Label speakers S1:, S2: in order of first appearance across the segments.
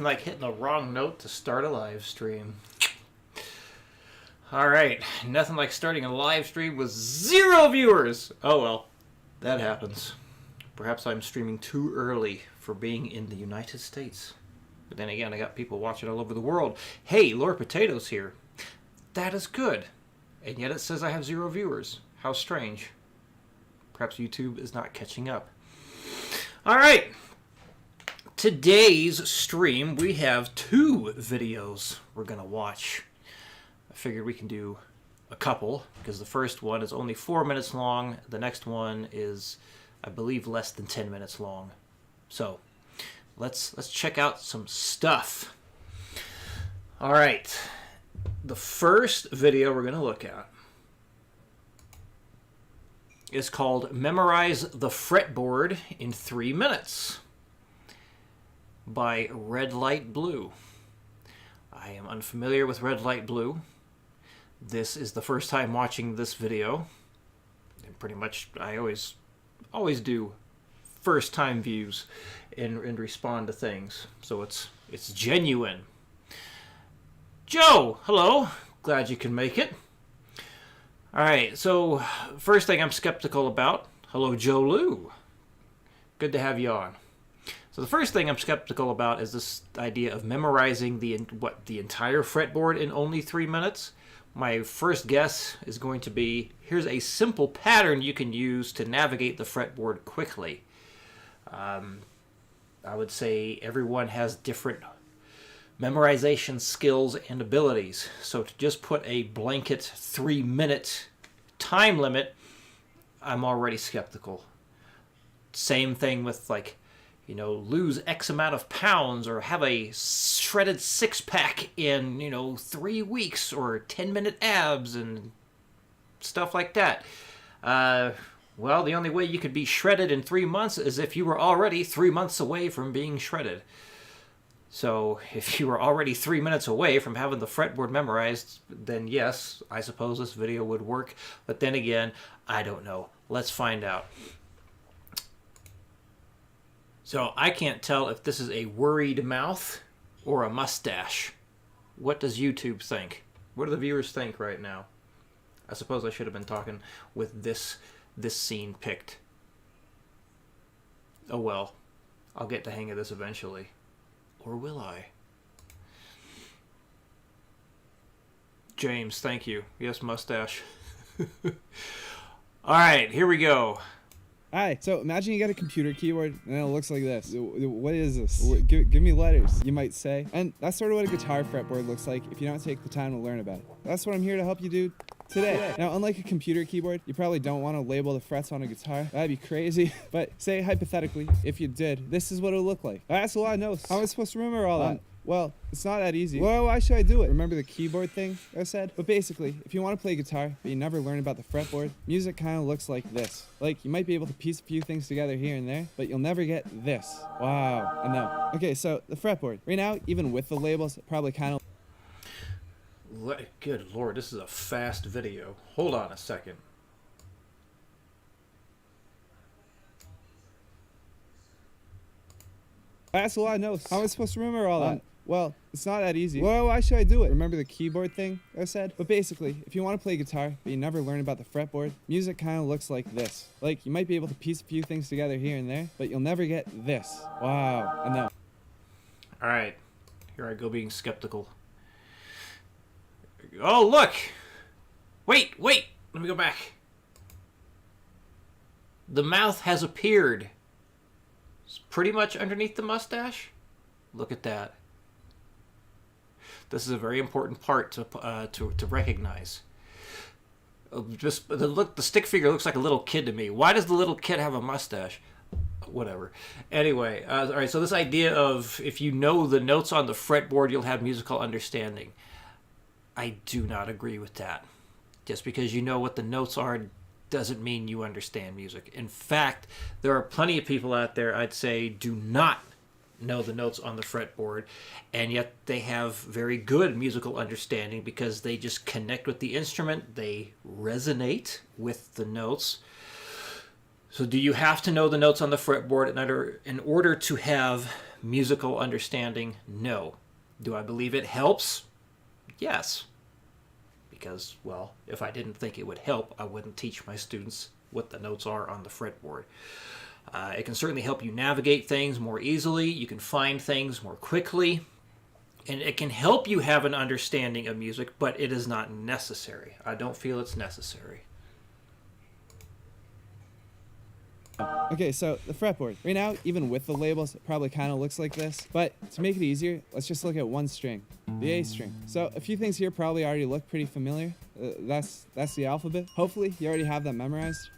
S1: Nothing like hitting the wrong note to start a live stream. Alright, nothing like starting a live stream with 0 viewers! Oh well, that happens. Perhaps I'm streaming too early for being in the United States. But then again, I got people watching all over the world. Hey, Lord Potatoes here. That is good. And yet it says I have 0 viewers. How strange. Perhaps YouTube is not catching up. Alright. Today's stream, we have 2 videos we're going to watch. I figured we can do a couple, because the first one is only 4 minutes long. The next one is, I believe, less than 10 minutes long. So, let's check out some stuff. Alright. The first video we're going to look at is called Memorize the Fretboard in 3 Minutes by Red Light Blue. I am unfamiliar with Red Light Blue. This is the first time watching this video. And pretty much I always do first time views and respond to things. So it's genuine. Joe, hello. Glad you can make it. Alright, so first thing I'm skeptical about. Hello, Joe Lou. Good to have you on. So the first thing I'm skeptical about is this idea of memorizing the entire fretboard in only 3 minutes. My first guess is going to be, here's a simple pattern you can use to navigate the fretboard quickly. I would say everyone has different memorization skills and abilities. So to just put a blanket 3-minute time limit, I'm already skeptical. Same thing with, like, you know, lose X amount of pounds or have a shredded 6-pack in, 3 weeks, or 10-minute abs and stuff like that. Well, the only way you could be shredded in 3 months is if you were already 3 months away from being shredded. So if you were already 3 minutes away from having the fretboard memorized, then yes, I suppose this video would work. But then again, I don't know. Let's find out. So I can't tell if this is a worried mouth or a mustache. What does YouTube think? What do the viewers think right now? I suppose I should have been talking with this scene picked. Oh well, I'll get the hang of this eventually. Or will I? James, thank you. Yes, mustache. Alright, here we go.
S2: Hi, so imagine you got a computer keyboard and it looks like this. What is this? Give me letters, you might say. And that's sort of what a guitar fretboard looks like if you don't take the time to learn about it. That's what I'm here to help you do today. Now, unlike a computer keyboard, you probably don't want to label the frets on a guitar. That'd be crazy. But say, hypothetically, if you did, this is what it would look like. That's a lot of notes. How am I supposed to remember all that? Well, it's not that easy. Well, why should I do it? Remember the keyboard thing I said? But basically, if you want to play guitar, but you never learn about the fretboard, music kind of looks like this. Like, you might be able to piece a few things together here and there, but you'll never get this. Wow, I know. Okay, so the fretboard. Right now, even with the labels, it probably kind of...
S1: Good Lord, this is a fast video. Hold on a second.
S2: That's a lot of notes. How am I supposed to remember all that? Well, it's not that easy. Well, why should I do it? Remember the keyboard thing I said? But basically, if you want to play guitar, but you never learn about the fretboard, music kind of looks like this. Like, you might be able to piece a few things together here and there, but you'll never get this. Wow, I know.
S1: Alright, here I go being skeptical. Oh, look! Wait! Let me go back. The mouth has appeared. It's pretty much underneath the mustache. Look at that. This is a very important part to recognize. Just the stick figure looks like a little kid to me. Why does the little kid have a mustache? Whatever. Anyway, all right. So this idea of if you know the notes on the fretboard, you'll have musical understanding. I do not agree with that. Just because you know what the notes are doesn't mean you understand music. In fact, there are plenty of people out there, I'd say, do not know the notes on the fretboard, and yet they have very good musical understanding because they just connect with the instrument, they resonate with the notes. So do you have to know the notes on the fretboard in order to have musical understanding? No. Do I believe it helps? Yes. Because, well, if I didn't think it would help, I wouldn't teach my students what the notes are on the fretboard. It can certainly help you navigate things more easily. You can find things more quickly. And it can help you have an understanding of music, but it is not necessary. I don't feel it's necessary.
S2: Okay, so the fretboard. Right now, even with the labels, it probably kind of looks like this. But to make it easier, let's just look at one string, the A string. So a few things here probably already look pretty familiar. That's the alphabet. Hopefully, you already have that memorized.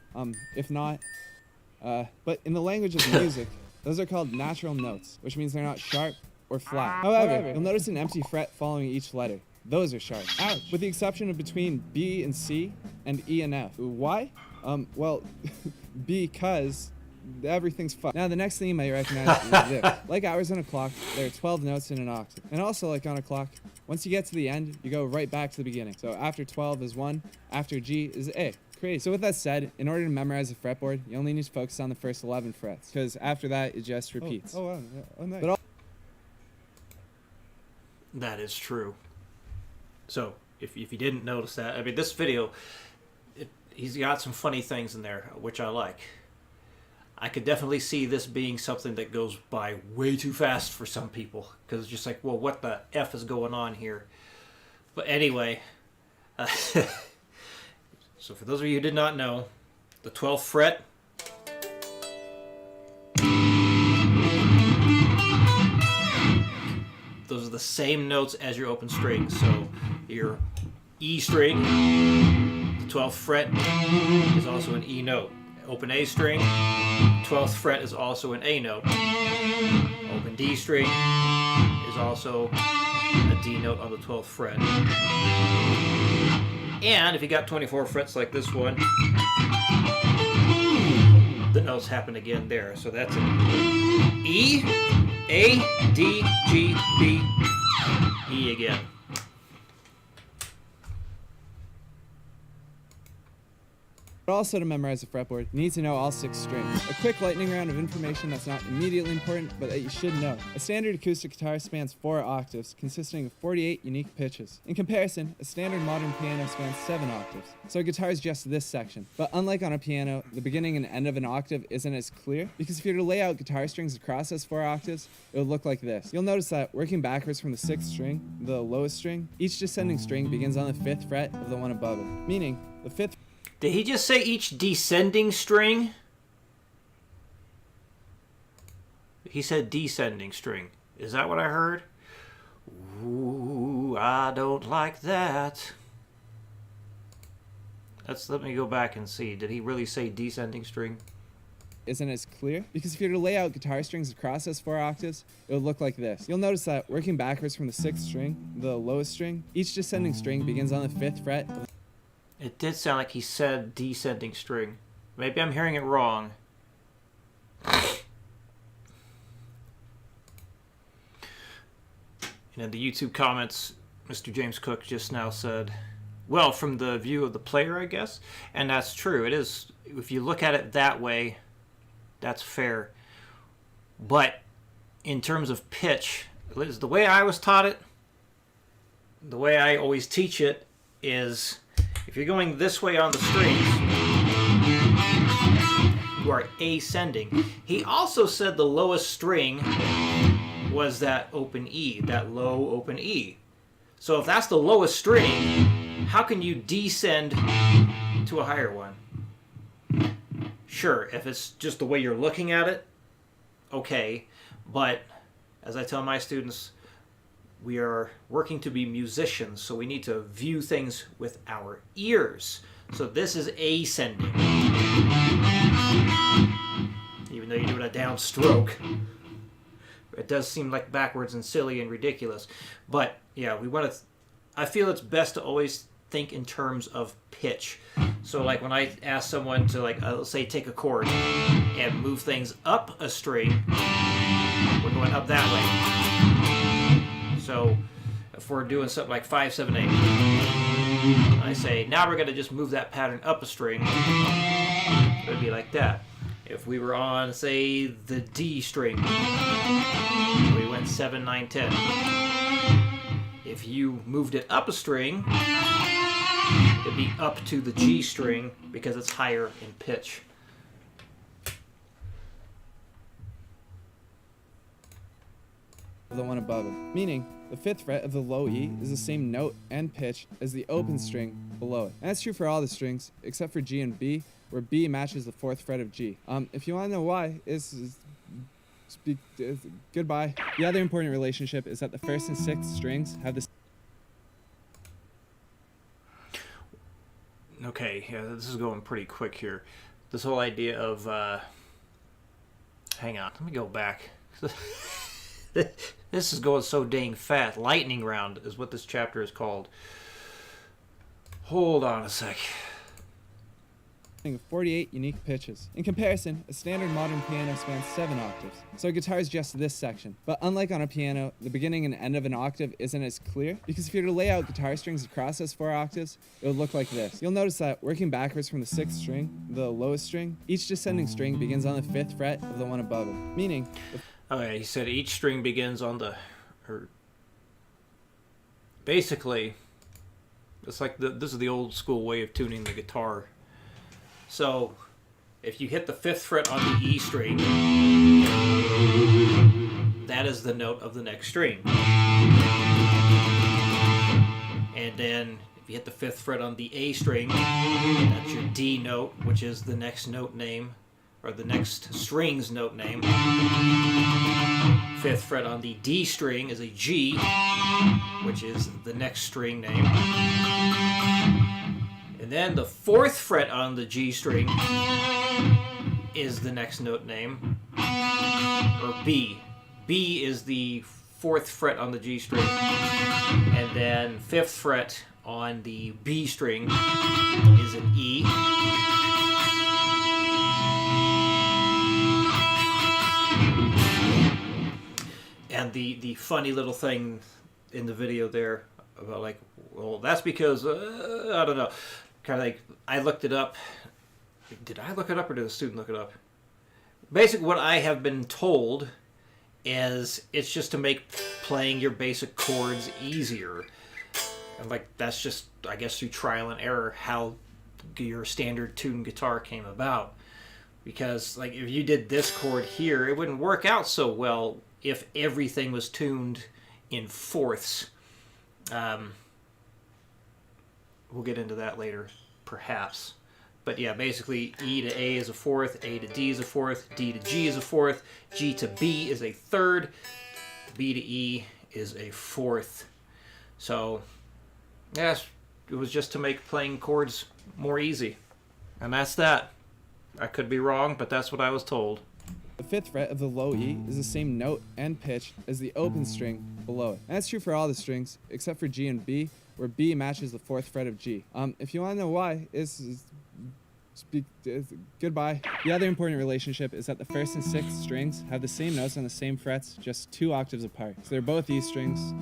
S2: If not, but in the language of music, those are called natural notes, which means they're not sharp or flat. However, you'll notice an empty fret following each letter. Those are sharp. Ouch. With the exception of between B and C and E and F. Why? Well, because everything's fucked. Now, the next thing you might recognize is this. Like hours on a clock, there are 12 notes in an octave. And also, like on a clock, once you get to the end, you go right back to the beginning. So after 12 is 1, after G is A. Crazy. So with that said, in order to memorize a fretboard, you only need to focus on the first 11 frets, because after that, it just repeats.
S3: Wow. Oh, nice.
S2: But
S1: That is true. So, if you didn't notice that, I mean, this video, he's got some funny things in there, which I like. I could definitely see this being something that goes by way too fast for some people, because it's just like, well, what the F is going on here? But anyway, so for those of you who did not know, the 12th fret, those are the same notes as your open strings. So your E string, the 12th fret, is also an E note. Open A string, 12th fret is also an A note. Open D string is also a D note on the 12th fret. And if you got 24 frets like this one, the notes happen again there. So that's an E, A, D, G, B, E again.
S2: But also to memorize a fretboard, you need to know all 6 strings. A quick lightning round of information that's not immediately important, but that you should know. A standard acoustic guitar spans 4 octaves, consisting of 48 unique pitches. In comparison, a standard modern piano spans 7 octaves. So a guitar is just this section. But unlike on a piano, the beginning and end of an octave isn't as clear, because if you were to lay out guitar strings across those 4 octaves, it would look like this. You'll notice that working backwards from the 6th string, the lowest string, each descending string begins on the 5th fret of the one above it. Meaning, the 5th.
S1: Did he just say each descending string? He said descending string. Is that what I heard? Ooh, I don't like that. Let me go back and see. Did he really say descending string?
S2: Isn't as clear, because if you were to lay out guitar strings across those 4 octaves, it would look like this. You'll notice that working backwards from the 6th string, the lowest string, each descending string begins on the 5th fret.
S1: It did sound like he said descending string. Maybe I'm hearing it wrong. And in the YouTube comments, Mr. James Cook just now said, well, from the view of the player, I guess. And that's true. It is. If you look at it that way, that's fair. But in terms of pitch, the way I was taught it, the way I always teach it is, if you're going this way on the strings, you are ascending. He also said the lowest string was that open E, that low open E. So if that's the lowest string, how can you descend to a higher one? Sure, if it's just the way you're looking at it, okay. But as I tell my students, we are working to be musicians, so we need to view things with our ears. So this is ascending. Even though you're doing a downstroke, it does seem like backwards and silly and ridiculous. But yeah, I feel it's best to always think in terms of pitch. So like when I ask someone to let's say take a chord and move things up a string, we're going up that way. So if we're doing something like 5, 7, 8, I say, now we're going to just move that pattern up a string. It would be like that. if we were on, say, the D string, we went 7, 9, 10. If you moved it up a string, it'd be up to the G string because it's higher in pitch.
S2: The one above it, meaning the 5th fret of the low E is the same note and pitch as the open string below it. And that's true for all the strings except for G and B, where B matches the 4th fret of G. If you want to know why, goodbye. The other important relationship is that the 1st and 6th strings have this.
S1: Okay, yeah, this is going pretty quick here. This whole idea of, hang on, let me go back. This is going so dang fast. Lightning round is what this chapter is called. Hold on a sec.
S2: 48 unique pitches. In comparison, a standard modern piano spans 7 octaves, so a guitar is just this section. But unlike on a piano, the beginning and end of an octave isn't as clear, because if you were to lay out guitar strings across those 4 octaves, it would look like this. You'll notice that working backwards from the 6th string, the lowest string, each descending string begins on the 5th fret of the one above it, meaning...
S1: Okay, he said each string begins on the... Basically, it's like this is the old school way of tuning the guitar. So, if you hit the 5th fret on the E string, that is the note of the next string. And then, if you hit the 5th fret on the A string, that's your D note, which is the next note name, or the next string's note name. 5th fret on the D string is a G, which is the next string name. And then the 4th fret on the G string is the next note name, or B. B is the 4th fret on the G string, and then 5th fret on the B string is an E. And the funny little thing in the video there about like, well, that's because, I don't know, kind of like, I looked it up. Did I look it up or did the student look it up? Basically, what I have been told is it's just to make playing your basic chords easier. And like, that's just, I guess, through trial and error, how your standard tuned guitar came about. Because, like, if you did this chord here, it wouldn't work out so well if everything was tuned in fourths. We'll get into that later, perhaps. But yeah, basically E to A is a fourth, A to D is a fourth, D to G is a fourth, G to B is a third, B to E is a fourth. So, yes, it was just to make playing chords more easy. And that's that. I could be wrong, but that's what I was told.
S2: The 5th fret of the low E is the same note and pitch as the open string below it. And that's true for all the strings, except for G and B, where B matches the 4th fret of G. If you want to know why, goodbye. The other important relationship is that the 1st and 6th strings have the same notes on the same frets, just 2 octaves apart. So they're both E strings.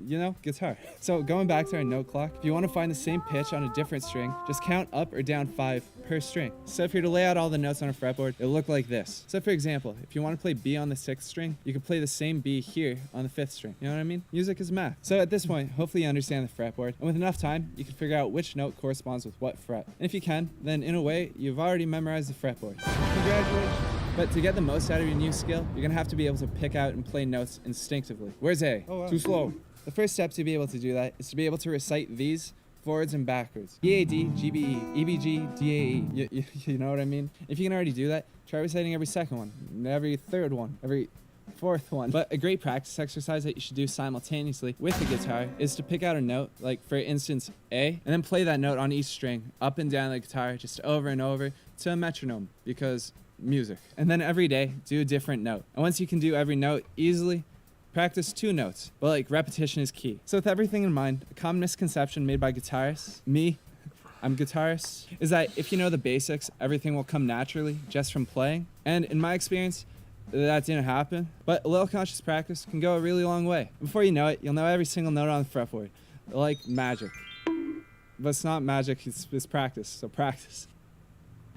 S2: You know, guitar. So going back to our note clock, if you want to find the same pitch on a different string, just count up or down 5 per string. So if you're to lay out all the notes on a fretboard, it'll look like this. So for example, if you want to play B on the 6th string, you can play the same B here on the 5th string. You know what I mean? Music is math. So at this point, hopefully you understand the fretboard, and with enough time, you can figure out which note corresponds with what fret. And if you can, then in a way, you've already memorized the fretboard. Congratulations. But to get the most out of your new skill, you're gonna have to be able to pick out and play notes instinctively. Where's A? Oh, wow. Too slow. The first step to be able to do that is to be able to recite these forwards and backwards. EAD, GBE, EBG, DAE. You know what I mean? If you can already do that, try reciting every second one, every third one, every fourth one. But a great practice exercise that you should do simultaneously with the guitar is to pick out a note, like for instance A, and then play that note on each string, up and down the guitar, just over and over to a metronome, because music. And then every day, do a different note. And once you can do every note easily, practice 2 notes, but like repetition is key. So with everything in mind, a common misconception made by guitarists, I'm guitarist, is that if you know the basics, everything will come naturally just from playing. And in my experience, that didn't happen, but a little conscious practice can go a really long way. Before you know it, you'll know every single note on the fretboard, like magic. But it's not magic, it's practice, so practice.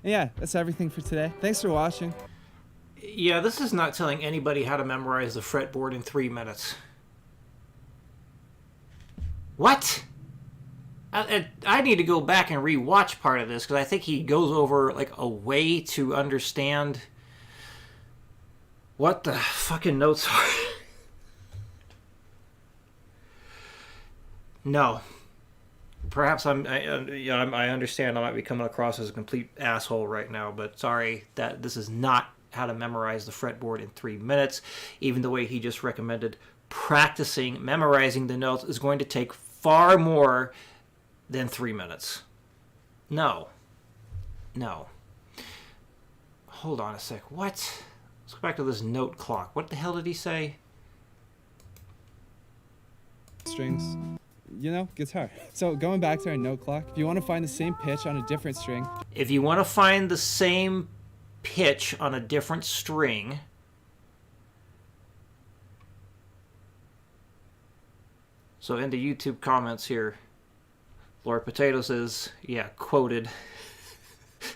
S2: And yeah, that's everything for today. Thanks for watching.
S1: Yeah, this is not telling anybody how to memorize the fretboard in 3 minutes. What? I need to go back and re-watch part of this because I think he goes over like a way to understand what the fucking notes are. No. Perhaps I understand I might be coming across as a complete asshole right now, but sorry, that this is not how to memorize the fretboard in 3 minutes. Even the way he just recommended practicing memorizing the notes is going to take far more than 3 minutes. No. Hold on a sec. What? Let's go back to this note clock. What the hell did he say?
S2: Strings. Guitar. So going back to our note clock, if you want to find the same pitch on a different string.
S1: If you want to find the same pitch on a different string, so in the YouTube comments here, Lord Potato says, yeah, quoted,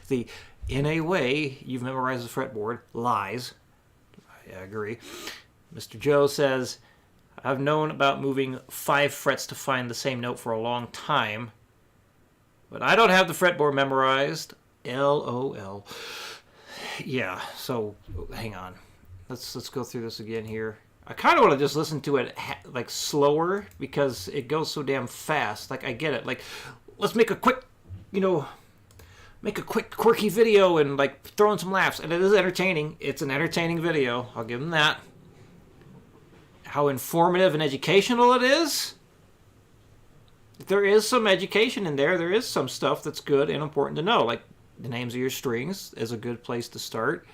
S1: in a way, you've memorized the fretboard, lies. I agree. Mr. Joe says, I've known about moving 5 frets to find the same note for a long time, but I don't have the fretboard memorized. LOL. Yeah, so hang on. Let's go through this again here. I kind of want to just listen to it like slower because it goes so damn fast. Like, I get it. Like, let's make a quick, quirky video and like throw in some laughs. And it is entertaining. It's an entertaining video. I'll give them that. How informative and educational it is. There is some education in there. There is some stuff that's good and important to know. Like the names of your strings is a good place to start.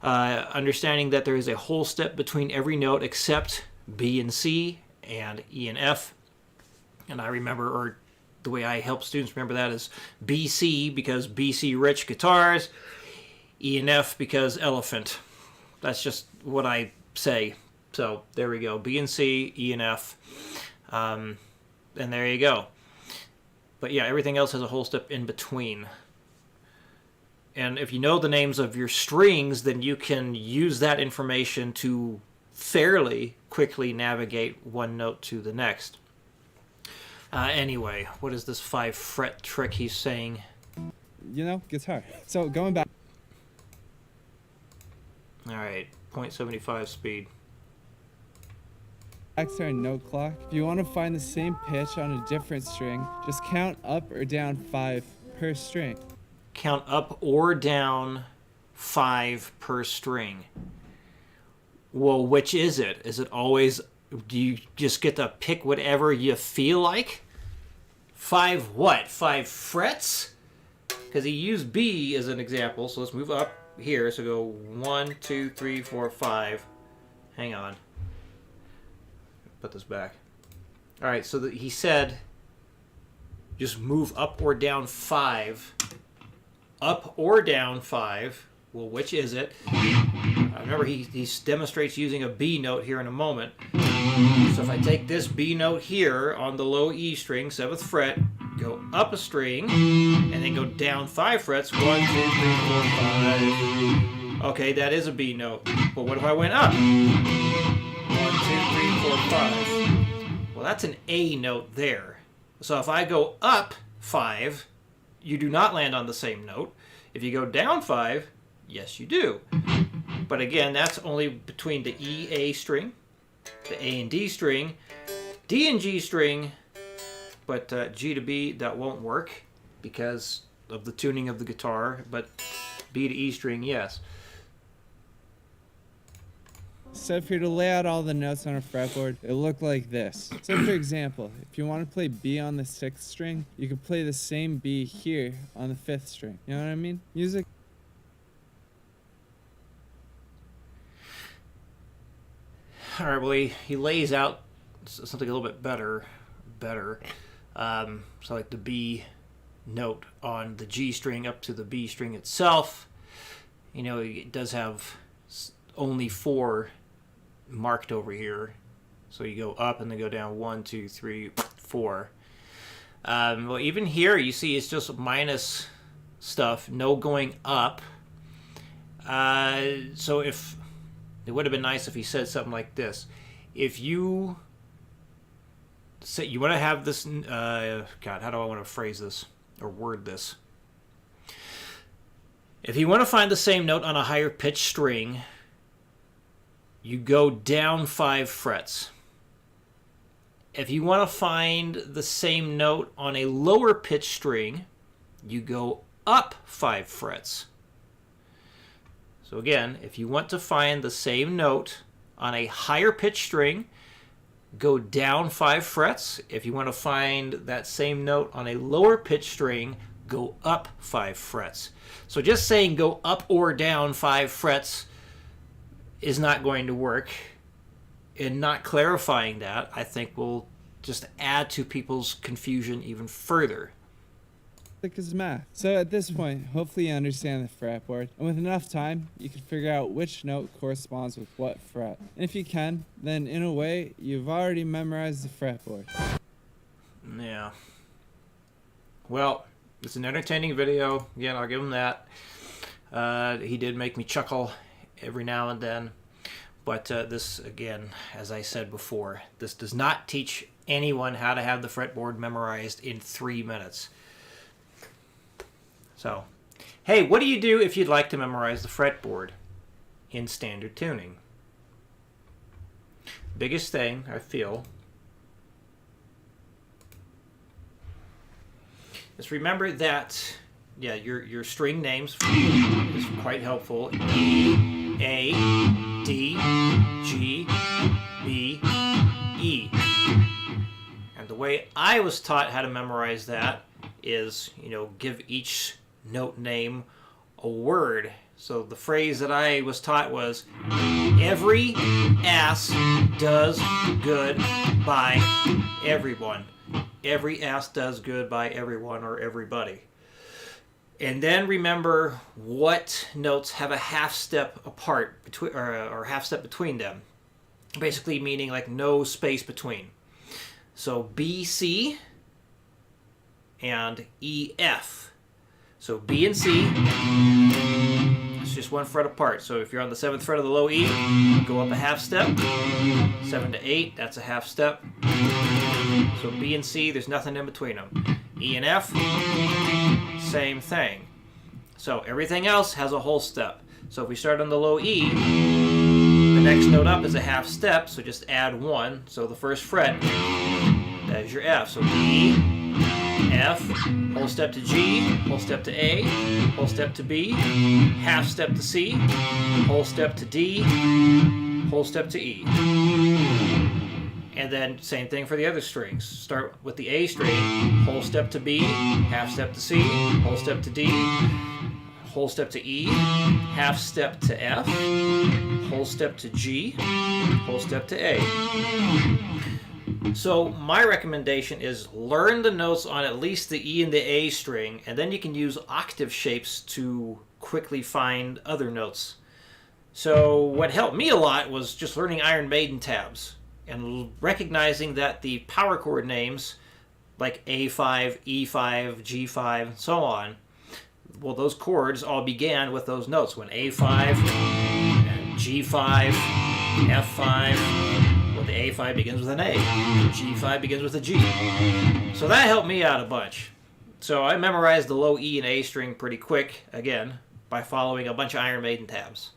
S1: Understanding that there is a whole step between every note except B and C and E and F. And I remember, or the way I help students remember that is BC because BC rich guitars, E and F because elephant. That's just what I say. So there we go. B and C, E and F. And there you go. But yeah, everything else has a whole step in between. And if you know the names of your strings, then you can use that information to fairly quickly navigate one note to the next. Anyway, what is this 5 fret trick he's saying?
S2: Guitar. So going back.
S1: All right, 0.75 speed.
S2: Back to our note clock. If you want to find the same pitch on a different string, just count up or down 5 per string.
S1: Count up or down 5 per string. Well, which is it? Is it always, do you just get to pick whatever you feel like? 5 what? 5 frets? Because he used B as an example, so let's move up here. So go 1, 2, 3, 4, 5. Hang on. Put this back. All right, so he said just move up or down 5. Up or down 5. Well, which is it? I remember he demonstrates using a B note here in a moment. So if I take this B note here on the low E string, 7th fret, go up a string, and then go down 5 frets, 1, 2, 3, 4, 5. Okay, that is a B note. But what if I went up? 1, 2, 3, 4, 5. Well, that's an A note there. So if I go up 5, you do not land on the same note. If you go down 5, yes, you do. But again, that's only between the E, A string, the A and D string, D and G string, but G to B, that won't work because of the tuning of the guitar, but B to E string, yes.
S2: So if you're to lay out all the notes on a fretboard, it looked like this. So for example, if you want to play B on the 6th string, you could play the same B here on the 5th string. You know what I mean? Music.
S1: All right, well, he lays out something a little bit better. So like the B note on the G string up to the B string itself. You know, it does have only 4 marked over here. So you go up and then go down 1, 2, 3, 4. Well, even here you see it's just minus stuff, no going up. So if it would have been nice if he said something like this. If you say you want to have this, God, how do I want to phrase this or word this? If you want to find the same note on a higher pitched string, you go down 5 frets. If you want to find the same note on a lower pitched string, you go up 5 frets. So again, if you want to find the same note on a higher pitched string, go down 5 frets. If you want to find that same note on a lower pitched string, go up 5 frets. So just saying go up or down 5 frets is not going to work. And not clarifying that, I think, will just add to people's confusion even further.
S2: Is math. So at this point, hopefully you understand the fretboard, and with enough time, you can figure out which note corresponds with what fret. And if you can, then in a way, you've already memorized the fretboard.
S1: Yeah. Well, it's an entertaining video. Again, I'll give him that. He did make me chuckle every now and then. But this, again, as I said before, this does not teach anyone how to have the fretboard memorized in 3 minutes. So, hey, what do you do if you'd like to memorize the fretboard in standard tuning? Biggest thing, I feel, is remember that, yeah, your string names is quite helpful. E, A, D, G, B, E. And the way I was taught how to memorize that is, give each note name a word. So the phrase that I was taught was, every ass does good by everyone. Every ass does good by everyone or everybody. And then remember what notes have a half step apart between, or half step between them. Basically meaning like no space between. So B, C, and E, F. So B and C, it's just 1 fret apart. So if you're on the 7th fret of the low E, go up a half step. 7 to 8, that's a half step. So B and C, there's nothing in between them. E and F, same thing. So everything else has a whole step. So if we start on the low E, the next note up is a half step, so just add 1. So the first fret, that is your F. So E, F, whole step to G, whole step to A, whole step to B, half step to C, whole step to D, whole step to E. And then same thing for the other strings. Start with the A string, whole step to B, half step to C, whole step to D, whole step to E, half step to F, whole step to G, whole step to A. So my recommendation is learn the notes on at least the E and the A string, and then you can use octave shapes to quickly find other notes. So what helped me a lot was just learning Iron Maiden tabs and recognizing that the power chord names like A5, E5, G5, and so on, well, those chords all began with those notes. When A5, G5, F5, well, the A5 begins with an A, G5 begins with a G. So that helped me out a bunch. So I memorized the low E and A string pretty quick, again, by following a bunch of Iron Maiden tabs.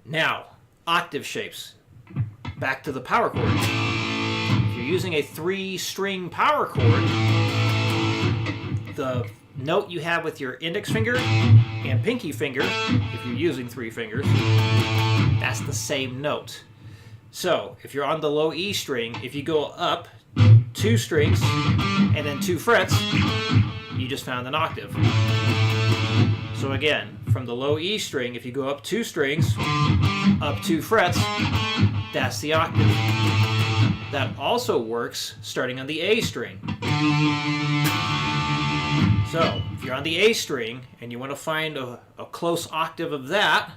S1: Now, octave shapes. Back to the power chord. If you're using a 3-string power chord, the note you have with your index finger and pinky finger, if you're using 3 fingers, that's the same note. So if you're on the low E string, if you go up 2 strings and then 2 frets, you just found an octave. So again, from the low E string, if you go up 2 strings, up 2 frets, that's the octave. That also works starting on the A string. So if you're on the A string and you want to find a close octave of that,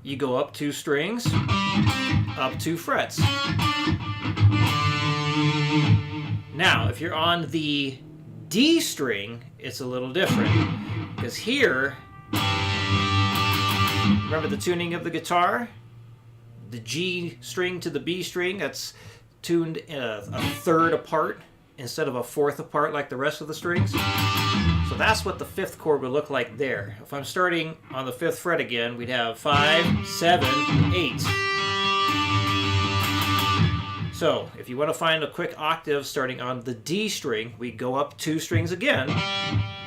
S1: you go up 2 strings, up 2 frets. Now, if you're on the D string, it's a little different. Because here, remember the tuning of the guitar? The G string to the B string, that's tuned a third apart instead of a fourth apart like the rest of the strings. So that's what the 5th chord would look like there. If I'm starting on the 5th fret again, we'd have 5, 7, 8. So if you want to find a quick octave starting on the D string, we go up 2 strings again.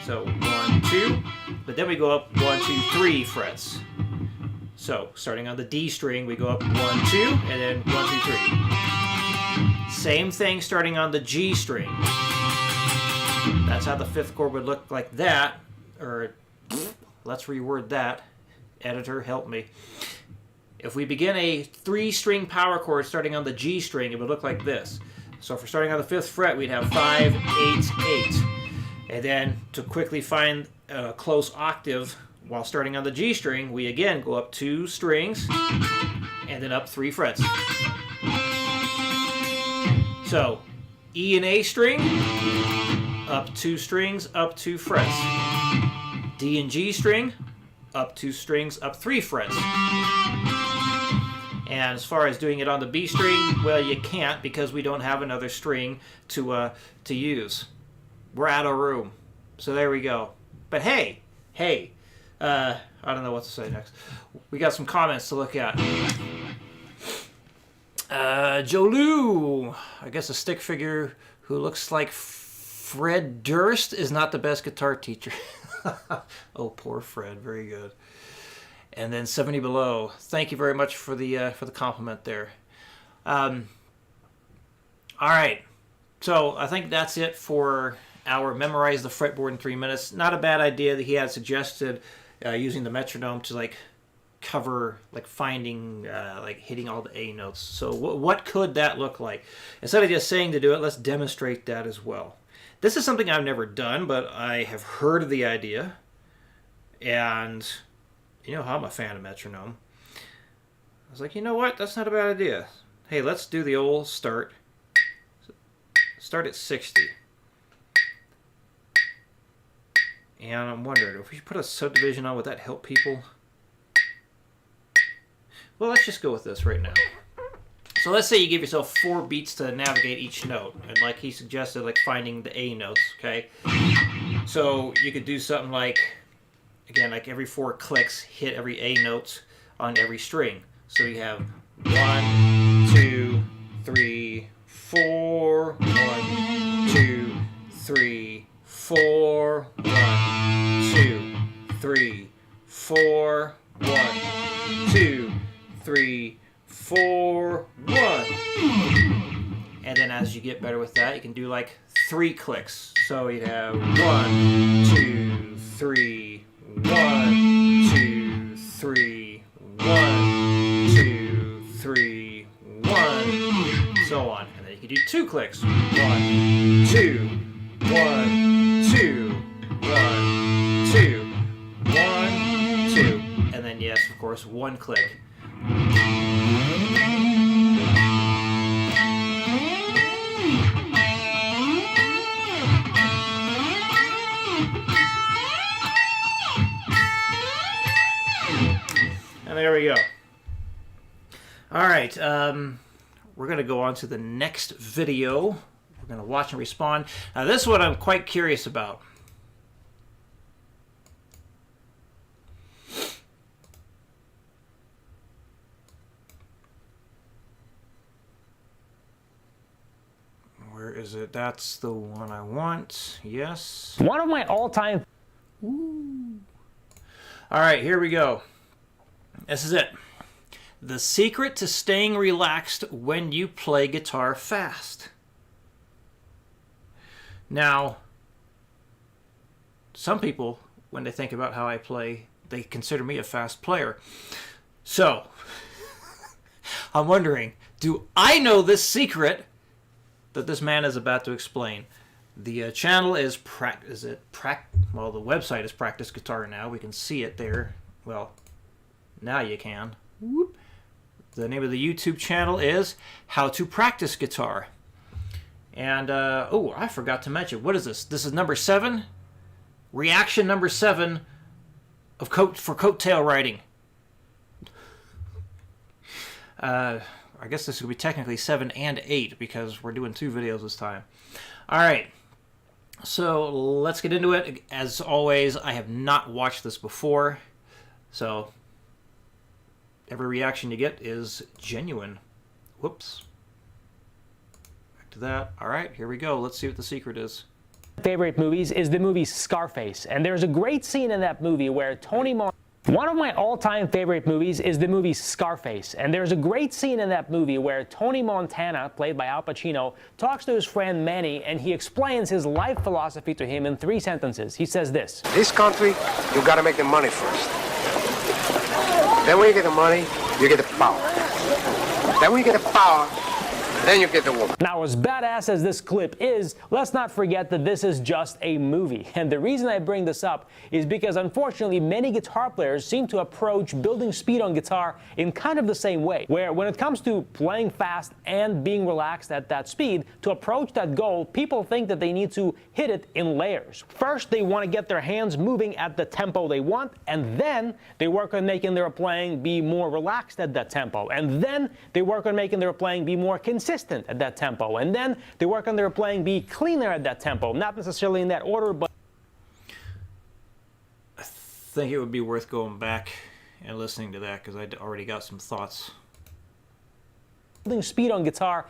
S1: So 1, 2, but then we go up 1, 2, 3 frets. So starting on the D string, we go up 1, 2, and then 1, 2, 3. Same thing starting on the G string. That's how the 5th chord would look like that. Or let's reword that. Editor, help me. If we begin a 3-string power chord starting on the G string, it would look like this. So if we're starting on the 5th fret, we'd have 5, 8, 8. And then to quickly find a close octave while starting on the G string, we again go up 2 strings and then up 3 frets. So E and A string, up 2 strings, up 2 frets. D and G string, up 2 strings, up 3 frets. And as far as doing it on the B string, well, you can't because we don't have another string to use. We're out of room. So there we go. But hey, I don't know what to say next. We got some comments to look at. Joe Lou, I guess a stick figure who looks like Fred Durst is not the best guitar teacher. Oh, poor Fred. Very good. And then 70 Below. Thank you very much for the compliment there. All right. So I think that's it for our Memorize the Fretboard in 3 minutes. Not a bad idea that he had suggested using the metronome to like cover like finding like hitting all the A notes. So what could that look like? Instead of just saying to do it, let's demonstrate that as well. This is something I've never done, but I have heard of the idea, and you know how I'm a fan of metronome. I was like, you know what? That's not a bad idea. Hey, let's do the old start at 60. And I'm wondering, if we put a subdivision on, would that help people? Well, let's just go with this right now. So let's say you give yourself 4 beats to navigate each note. And like he suggested, like finding the A notes, okay? So you could do something like, again, like every 4 clicks, hit every A notes on every string. So you have 1, 2, 3, 4, 1, 2, 3, 4, 1, 2, 3, 4, 1, 2, 3, 4, 1. And then as you get better with that, you can do like 3 clicks. So you'd have 1, 2, 3, 1, 2, 3, 1, 2, 3, 1, so on. And then you can do 2 clicks. 1, 2, 1, 2, 1, 2, 1, 2. And then yes, of course, 1 click. And there we go. All right, we're going to go on to the next video. We're going to watch and respond. Now, this one I'm quite curious about. Where is it? That's the one I want. Yes.
S3: One of my all-time...
S1: Ooh. All right, here we go. This is it. The secret to staying relaxed when you play guitar fast. Now, some people, when they think about how I play, they consider me a fast player. So, I'm wondering, do I know this secret that this man is about to explain? The channel is well, the website is Practice Guitar now. We can see it there. Well, now you can. Whoop. The name of the YouTube channel is How to Practice Guitar. And, oh, I forgot to mention, what is this? This is number 7? Reaction number 7 of for coattail riding. I guess this would be technically 7 and 8 because we're doing 2 videos this time. All right. So let's get into it. As always, I have not watched this before. So every reaction you get is genuine. Whoops. Back to that. All right, here we go. Let's see what the secret is.
S3: Favorite movies is the movie Scarface, and there's a great scene in that movie where one of my all-time favorite movies is the movie Scarface, and there's a great scene in that movie where Tony Montana, played by Al Pacino, talks to his friend Manny, and he explains his life philosophy to him in 3 sentences. He says this:
S4: This country, you gotta make the money first. Then when you get the money, you get the power. Then when you get the power, then you get the woman.
S3: Now, as badass as this clip is, let's not forget that this is just a movie. And the reason I bring this up is because, unfortunately, many guitar players seem to approach building speed on guitar in kind of the same way, where when it comes to playing fast and being relaxed at that speed, to approach that goal, people think that they need to hit it in layers. First, they want to get their hands moving at the tempo they want, and then they work on making their playing be more relaxed at that tempo. And then they work on making their playing be more consistent at that tempo, and then they work on their playing be cleaner at that tempo, not necessarily in that order, but
S1: I think it would be worth going back and listening to that because I already got some thoughts.
S3: building speed on guitar.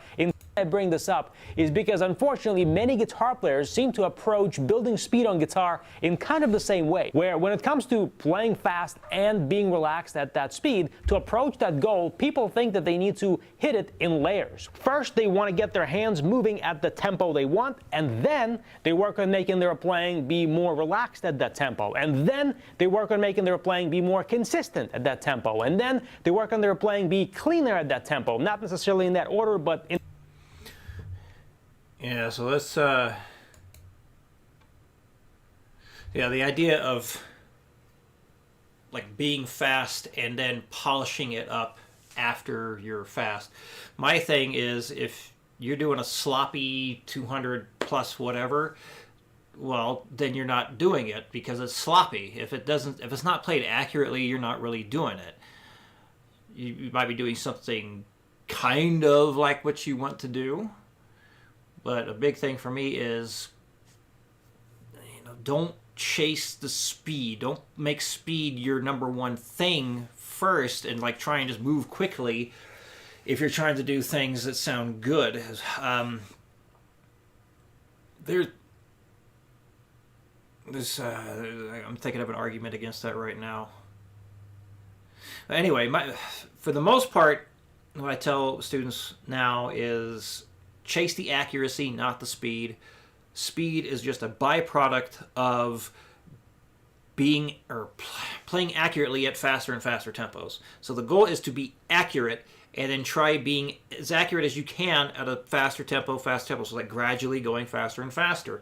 S3: I bring this up is because, unfortunately, many guitar players seem to approach building speed on guitar in kind of the same way, where when it comes to playing fast and being relaxed at that speed, to approach that goal, people think that they need to hit it in layers. First, they want to get their hands moving at the tempo they want, and then they work on making their playing be more relaxed at that tempo, and then they work on making their playing be more consistent at that tempo, and then they work on their playing be cleaner at that tempo, not necessarily in that order, but in
S1: Yeah, so let's, yeah, the idea of, like, being fast and then polishing it up after you're fast. My thing is, if you're doing a sloppy 200 plus whatever, well, then you're not doing it because it's sloppy. If it's not played accurately, you're not really doing it. You might be doing something kind of like what you want to do. But a big thing for me is, don't chase the speed. Don't make speed your number one thing first and like try and just move quickly if you're trying to do things that sound good. I'm thinking of an argument against that right now. Anyway, for the most part, what I tell students now is chase the accuracy, not the speed. Speed is just a byproduct of being or playing accurately at faster and faster tempos. So the goal is to be accurate and then try being as accurate as you can at a faster tempo, so like gradually going faster and faster.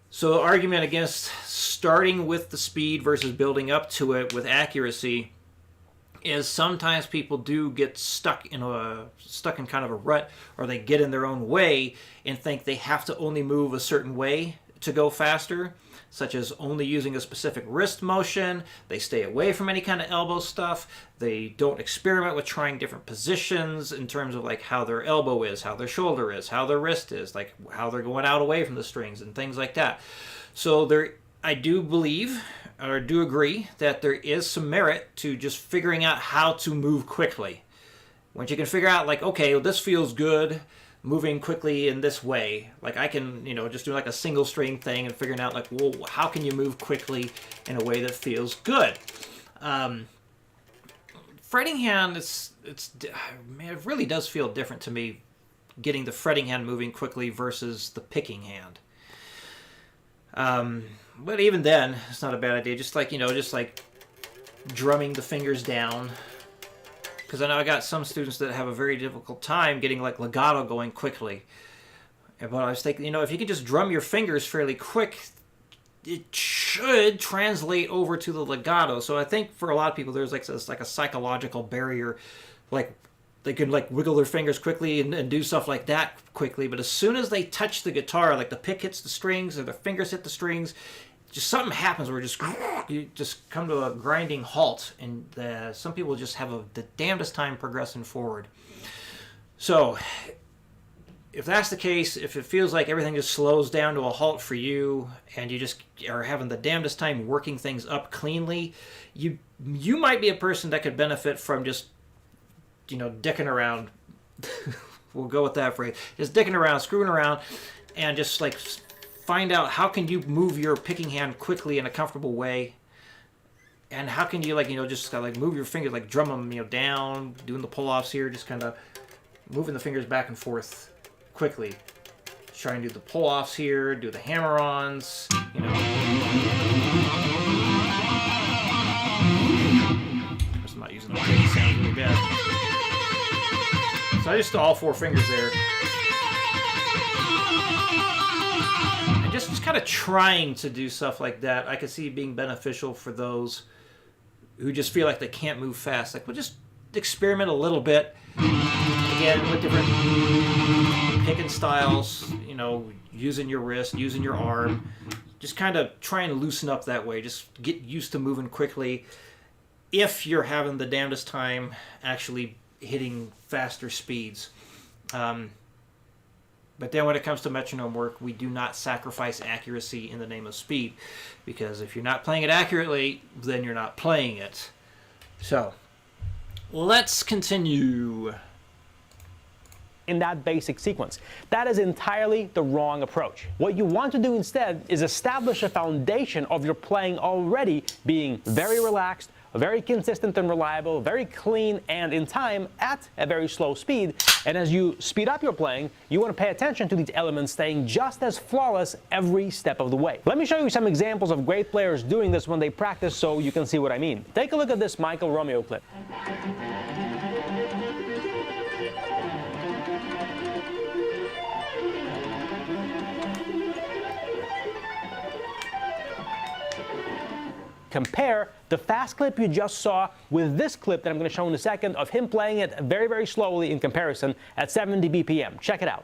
S1: So the argument against starting with the speed versus building up to it with accuracy is sometimes people do get stuck in kind of a rut, or they get in their own way and think they have to only move a certain way to go faster, such as only using a specific wrist motion. They stay away from any kind of elbow stuff. They don't experiment with trying different positions in terms of like how their elbow is, how their shoulder is, how their wrist is, like how they're going out away from the strings and things like that. So I do believe, or do agree, that there is some merit to just figuring out how to move quickly. Once you can figure out, like, okay, well, this feels good, moving quickly in this way. Like, I can, just do like a single string thing and figuring out, like, well, how can you move quickly in a way that feels good? Fretting hand, it really does feel different to me, getting the fretting hand moving quickly versus the picking hand. But even then, it's not a bad idea. Just like, drumming the fingers down. Because I know I got some students that have a very difficult time getting like legato going quickly. But I was thinking, if you could just drum your fingers fairly quick, it should translate over to the legato. So I think for a lot of people, there's like a psychological barrier, like they can like wiggle their fingers quickly and do stuff like that quickly. But as soon as they touch the guitar, like the pick hits the strings or their fingers hit the strings, just something happens where you just come to a grinding halt. And some people just have the damnedest time progressing forward. So if that's the case, if it feels like everything just slows down to a halt for you and you just are having the damnedest time working things up cleanly, you might be a person that could benefit from just, dicking around. We'll go with that phrase. Just dicking around, screwing around, and just like find out how can you move your picking hand quickly in a comfortable way. And how can you just kind of like move your fingers, like drum them, down, doing the pull-offs here, just kind of moving the fingers back and forth quickly. Try and do the pull-offs here, do the hammer-ons, Of course, I'm not using the clicky sound really bad. So I just do all 4 fingers there. And just kind of trying to do stuff like that, I could see being beneficial for those who just feel like they can't move fast. Like, well, just experiment a little bit. Again, with different picking styles, using your wrist, using your arm. Just kind of try and loosen up that way. Just get used to moving quickly. If you're having the damnedest time actually hitting faster speeds. But then when it comes to metronome work, we do not sacrifice accuracy in the name of speed. Because if you're not playing it accurately, then you're not playing it. So, let's continue.
S3: In that basic sequence. That is entirely the wrong approach. What you want to do instead is establish a foundation of your playing already being very relaxed, very consistent and reliable, very clean, and in time at a very slow speed. And as you speed up your playing, you want to pay attention to these elements staying just as flawless every step of the way. Let me show you some examples of great players doing this when they practice so you can see what I mean. Take a look at this Michael Romeo clip. Compare the fast clip you just saw with this clip that I'm going to show in a second of him playing it very, very slowly in comparison at 70 BPM. Check it out.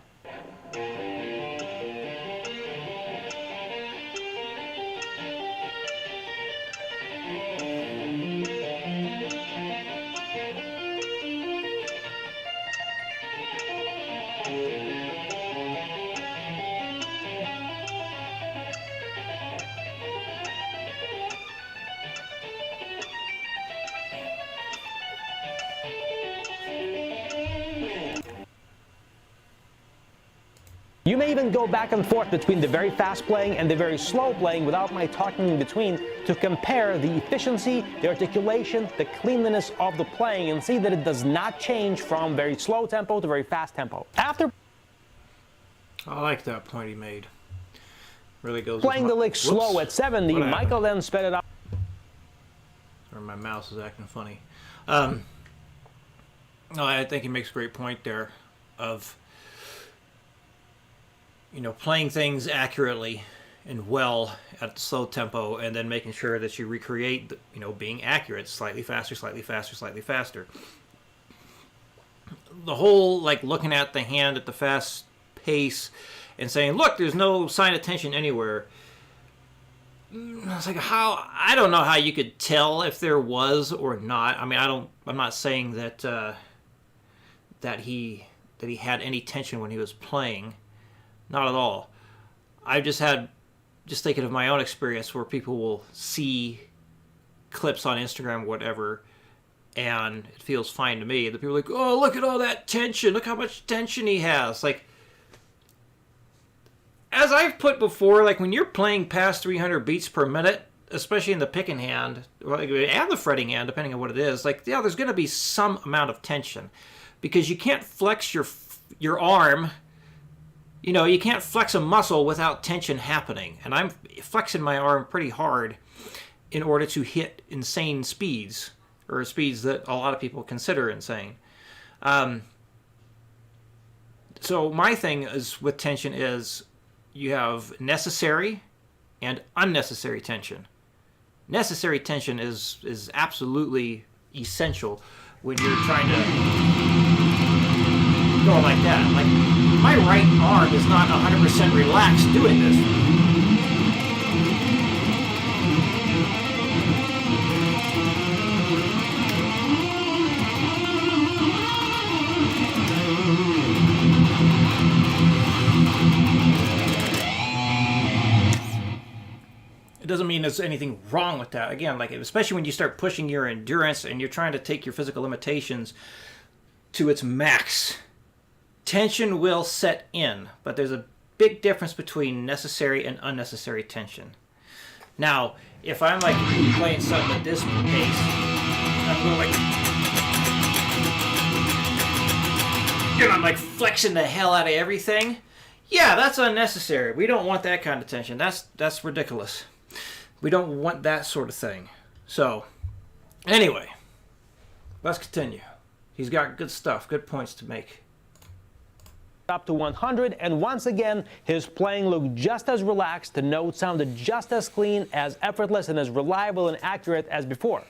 S3: You may even go back and forth between the very fast playing and the very slow playing without my talking in between to compare the efficiency, the articulation, the cleanliness of the playing and see that it does not change from very slow tempo to very fast tempo. After
S1: I like that point he made. Really goes
S3: playing the lick slow at 70, Michael then sped it up.
S1: Or my mouse is acting funny. No, I think he makes a great point there of playing things accurately and well at the slow tempo, and then making sure that you recreate, being accurate, slightly faster, slightly faster, slightly faster. The whole, looking at the hand at the fast pace and saying, look, there's no sign of tension anywhere. It's like, I don't know how you could tell if there was or not. I mean, I'm not saying that he had any tension when he was playing. Not at all. I've just thinking of my own experience where people will see clips on Instagram, whatever, and it feels fine to me. The people are like, oh, look at all that tension. Look how much tension he has. Like, as I've put before, when you're playing past 300 beats per minute, especially in the picking hand, and the fretting hand, depending on what it is, there's going to be some amount of tension. Because you can't flex your arm. You can't flex a muscle without tension happening. And I'm flexing my arm pretty hard in order to hit insane speeds, or speeds that a lot of people consider insane. So my thing is with tension is you have necessary and unnecessary tension. Necessary tension is absolutely essential when you're trying to going like that. Like, my right arm is not 100% relaxed doing this. It doesn't mean there's anything wrong with that. Again, like, especially when you start pushing your endurance and you're trying to take your physical limitations to its max, tension will set in. But there's a big difference between necessary and unnecessary tension. Now, if I'm like playing something at this pace, I'm going like, and I'm like flexing the hell out of everything. Yeah, that's unnecessary. We don't want that kind of tension. That's ridiculous. We don't want that sort of thing. So, anyway, let's continue. He's got good stuff, good points to make.
S3: Up to 100, and once again, his playing looked just as relaxed, the notes sounded just as clean, as effortless, and as reliable and accurate as before.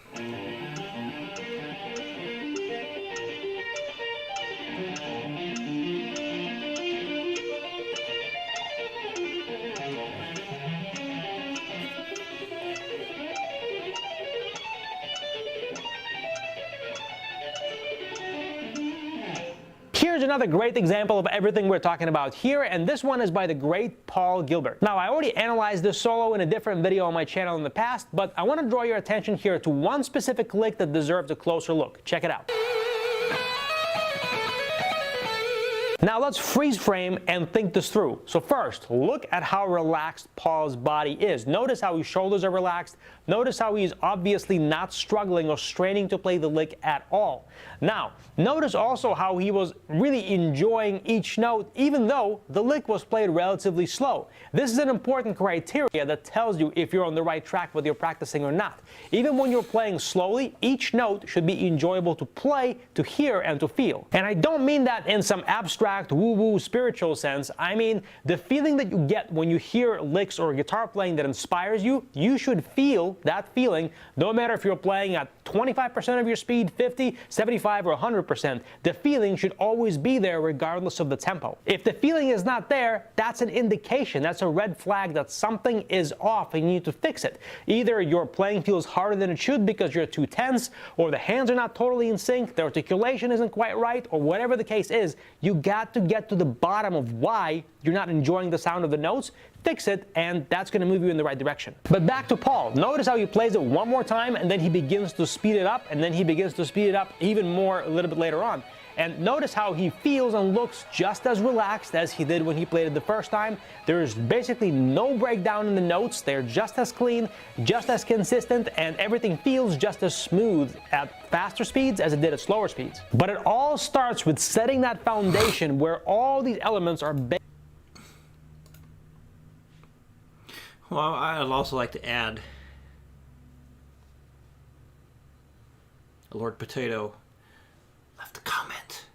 S3: Here's another great example of everything we're talking about here, and this one is by the great Paul Gilbert. Now, I already analyzed this solo in a different video on my channel in the past, but I want to draw your attention here to one specific lick that deserves a closer look. Check it out. Now let's freeze frame and think this through. So first, look at how relaxed Paul's body is. Notice how his shoulders are relaxed. Notice how he's obviously not struggling or straining to play the lick at all. Now, notice also how he was really enjoying each note, even though the lick was played relatively slow. This is an important criteria that tells you if you're on the right track whether you're practicing or not. Even when you're playing slowly, each note should be enjoyable to play, to hear, and to feel. And I don't mean that in some abstract, woo-woo spiritual sense. I mean the feeling that you get when you hear licks or guitar playing that inspires you. You should feel that feeling, no matter if you're playing at 25% of your speed, 50, 75, or 100%. The feeling should always be there regardless of the tempo. If the feeling is not there, that's an indication, that's a red flag that something is off and you need to fix it. Either your playing feels harder than it should because you're too tense, or the hands are not totally in sync, the articulation isn't quite right, or whatever the case is, you got to get to the bottom of why you're not enjoying the sound of the notes, fix it, and that's going to move you in the right direction. But back to Paul. Notice how he plays it one more time, and then he begins to speed it up, and then he begins to speed it up even more a little bit later on. And notice how he feels and looks just as relaxed as he did when he played it the first time. There's basically no breakdown in the notes. They're just as clean, just as consistent, and everything feels just as smooth at faster speeds as it did at slower speeds. But it all starts with setting that foundation where all these elements are based.
S1: Well, I'd also like to add, Lord Potato left a comment.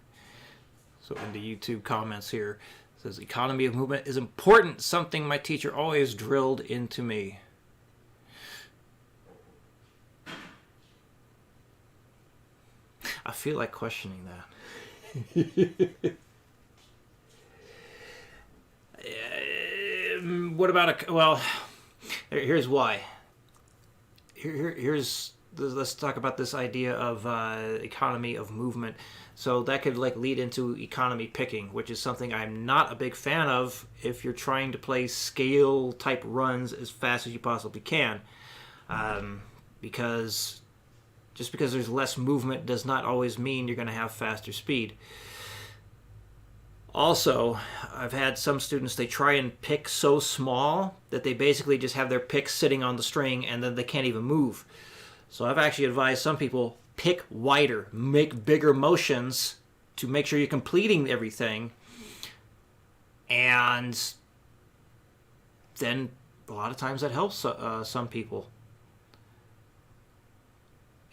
S1: So in the YouTube comments here, it says, economy of movement is important, something my teacher always drilled into me. I feel like questioning that. What about well, here's why. Let's talk about this idea of economy of movement. So that could like lead into economy picking, which is something I'm not a big fan of if you're trying to play scale type runs as fast as you possibly can. Because just because there's less movement does not always mean you're going to have faster speed. Also, I've had some students, they try and pick so small that they basically just have their pick sitting on the string and then they can't even move. So I've actually advised some people, pick wider, make bigger motions to make sure you're completing everything. And then a lot of times that helps some people.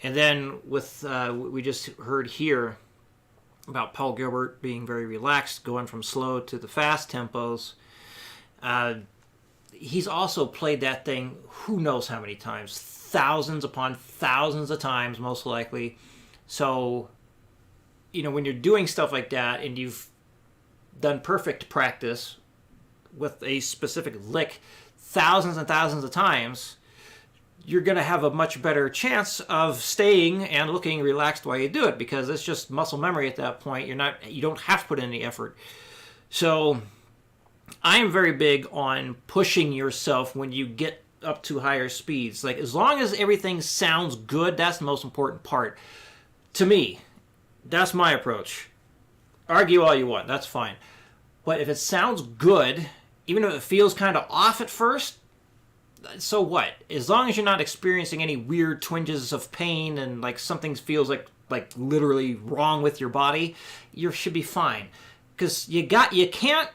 S1: And then with we just heard here about Paul Gilbert being very relaxed, going from slow to the fast tempos. He's also played that thing who knows how many times, thousands upon thousands of times most likely. So, you know, when you're doing stuff like that and you've done perfect practice with a specific lick thousands and thousands of times, you're going to have a much better chance of staying and looking relaxed while you do it, because it's just muscle memory at that point. You don't have to put in any effort. So I am very big on pushing yourself when you get up to higher speeds. Like, as long as everything sounds good, that's the most important part. To me, that's my approach. Argue all you want, that's fine. But if it sounds good, even if it feels kind of off at first, so what? As long as you're not experiencing any weird twinges of pain and like something feels like literally wrong with your body, you should be fine. Because you can't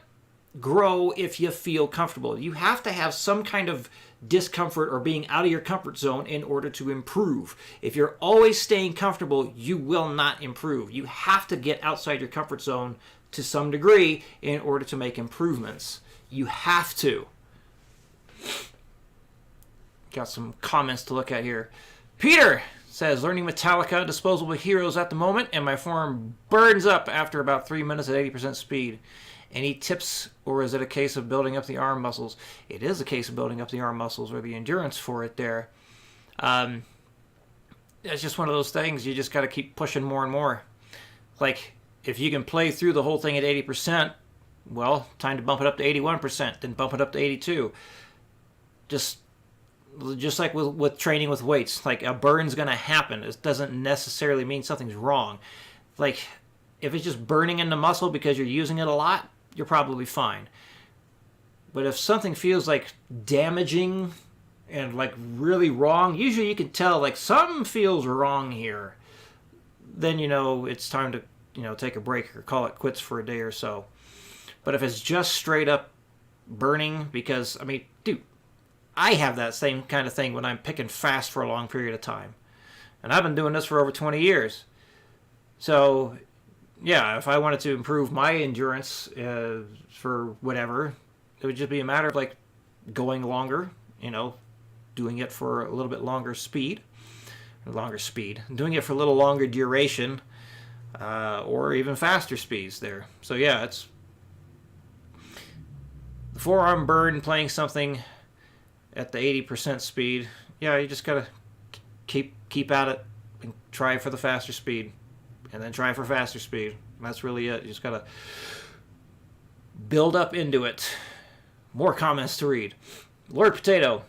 S1: grow if you feel comfortable. You have to have some kind of discomfort or being out of your comfort zone in order to improve. If you're always staying comfortable, you will not improve. You have to get outside your comfort zone to some degree in order to make improvements. You have to. Got some comments to look at here. Peter says, learning Metallica, Disposable Heroes at the moment, and my form burns up after about 3 minutes at 80% speed. Any tips, or is it a case of building up the arm muscles? It is a case of building up the arm muscles, or the endurance for it there. It's just one of those things. You just got to keep pushing more and more. Like, if you can play through the whole thing at 80%, well, time to bump it up to 81%, then bump it up to 82%. Just like with training with weights, like a burn's going to happen. It doesn't necessarily mean something's wrong. Like, if it's just burning in the muscle because you're using it a lot, you're probably fine. But if something feels like damaging and like really wrong, usually you can tell like something feels wrong here. Then it's time to take a break or call it quits for a day or so. But if it's just straight up burning, because dude, I have that same kind of thing when I'm picking fast for a long period of time. And I've been doing this for over 20 years. So, yeah, if I wanted to improve my endurance for whatever, it would just be a matter of, like, going longer, doing it for a little bit longer speed. Doing it for a little longer duration, or even faster speeds there. So, yeah, it's the forearm burn playing something at the 80% speed. Yeah, you just gotta keep at it and try for the faster speed, and then try for faster speed. That's really it. You just gotta build up into it. More comments to read. Lord Potato,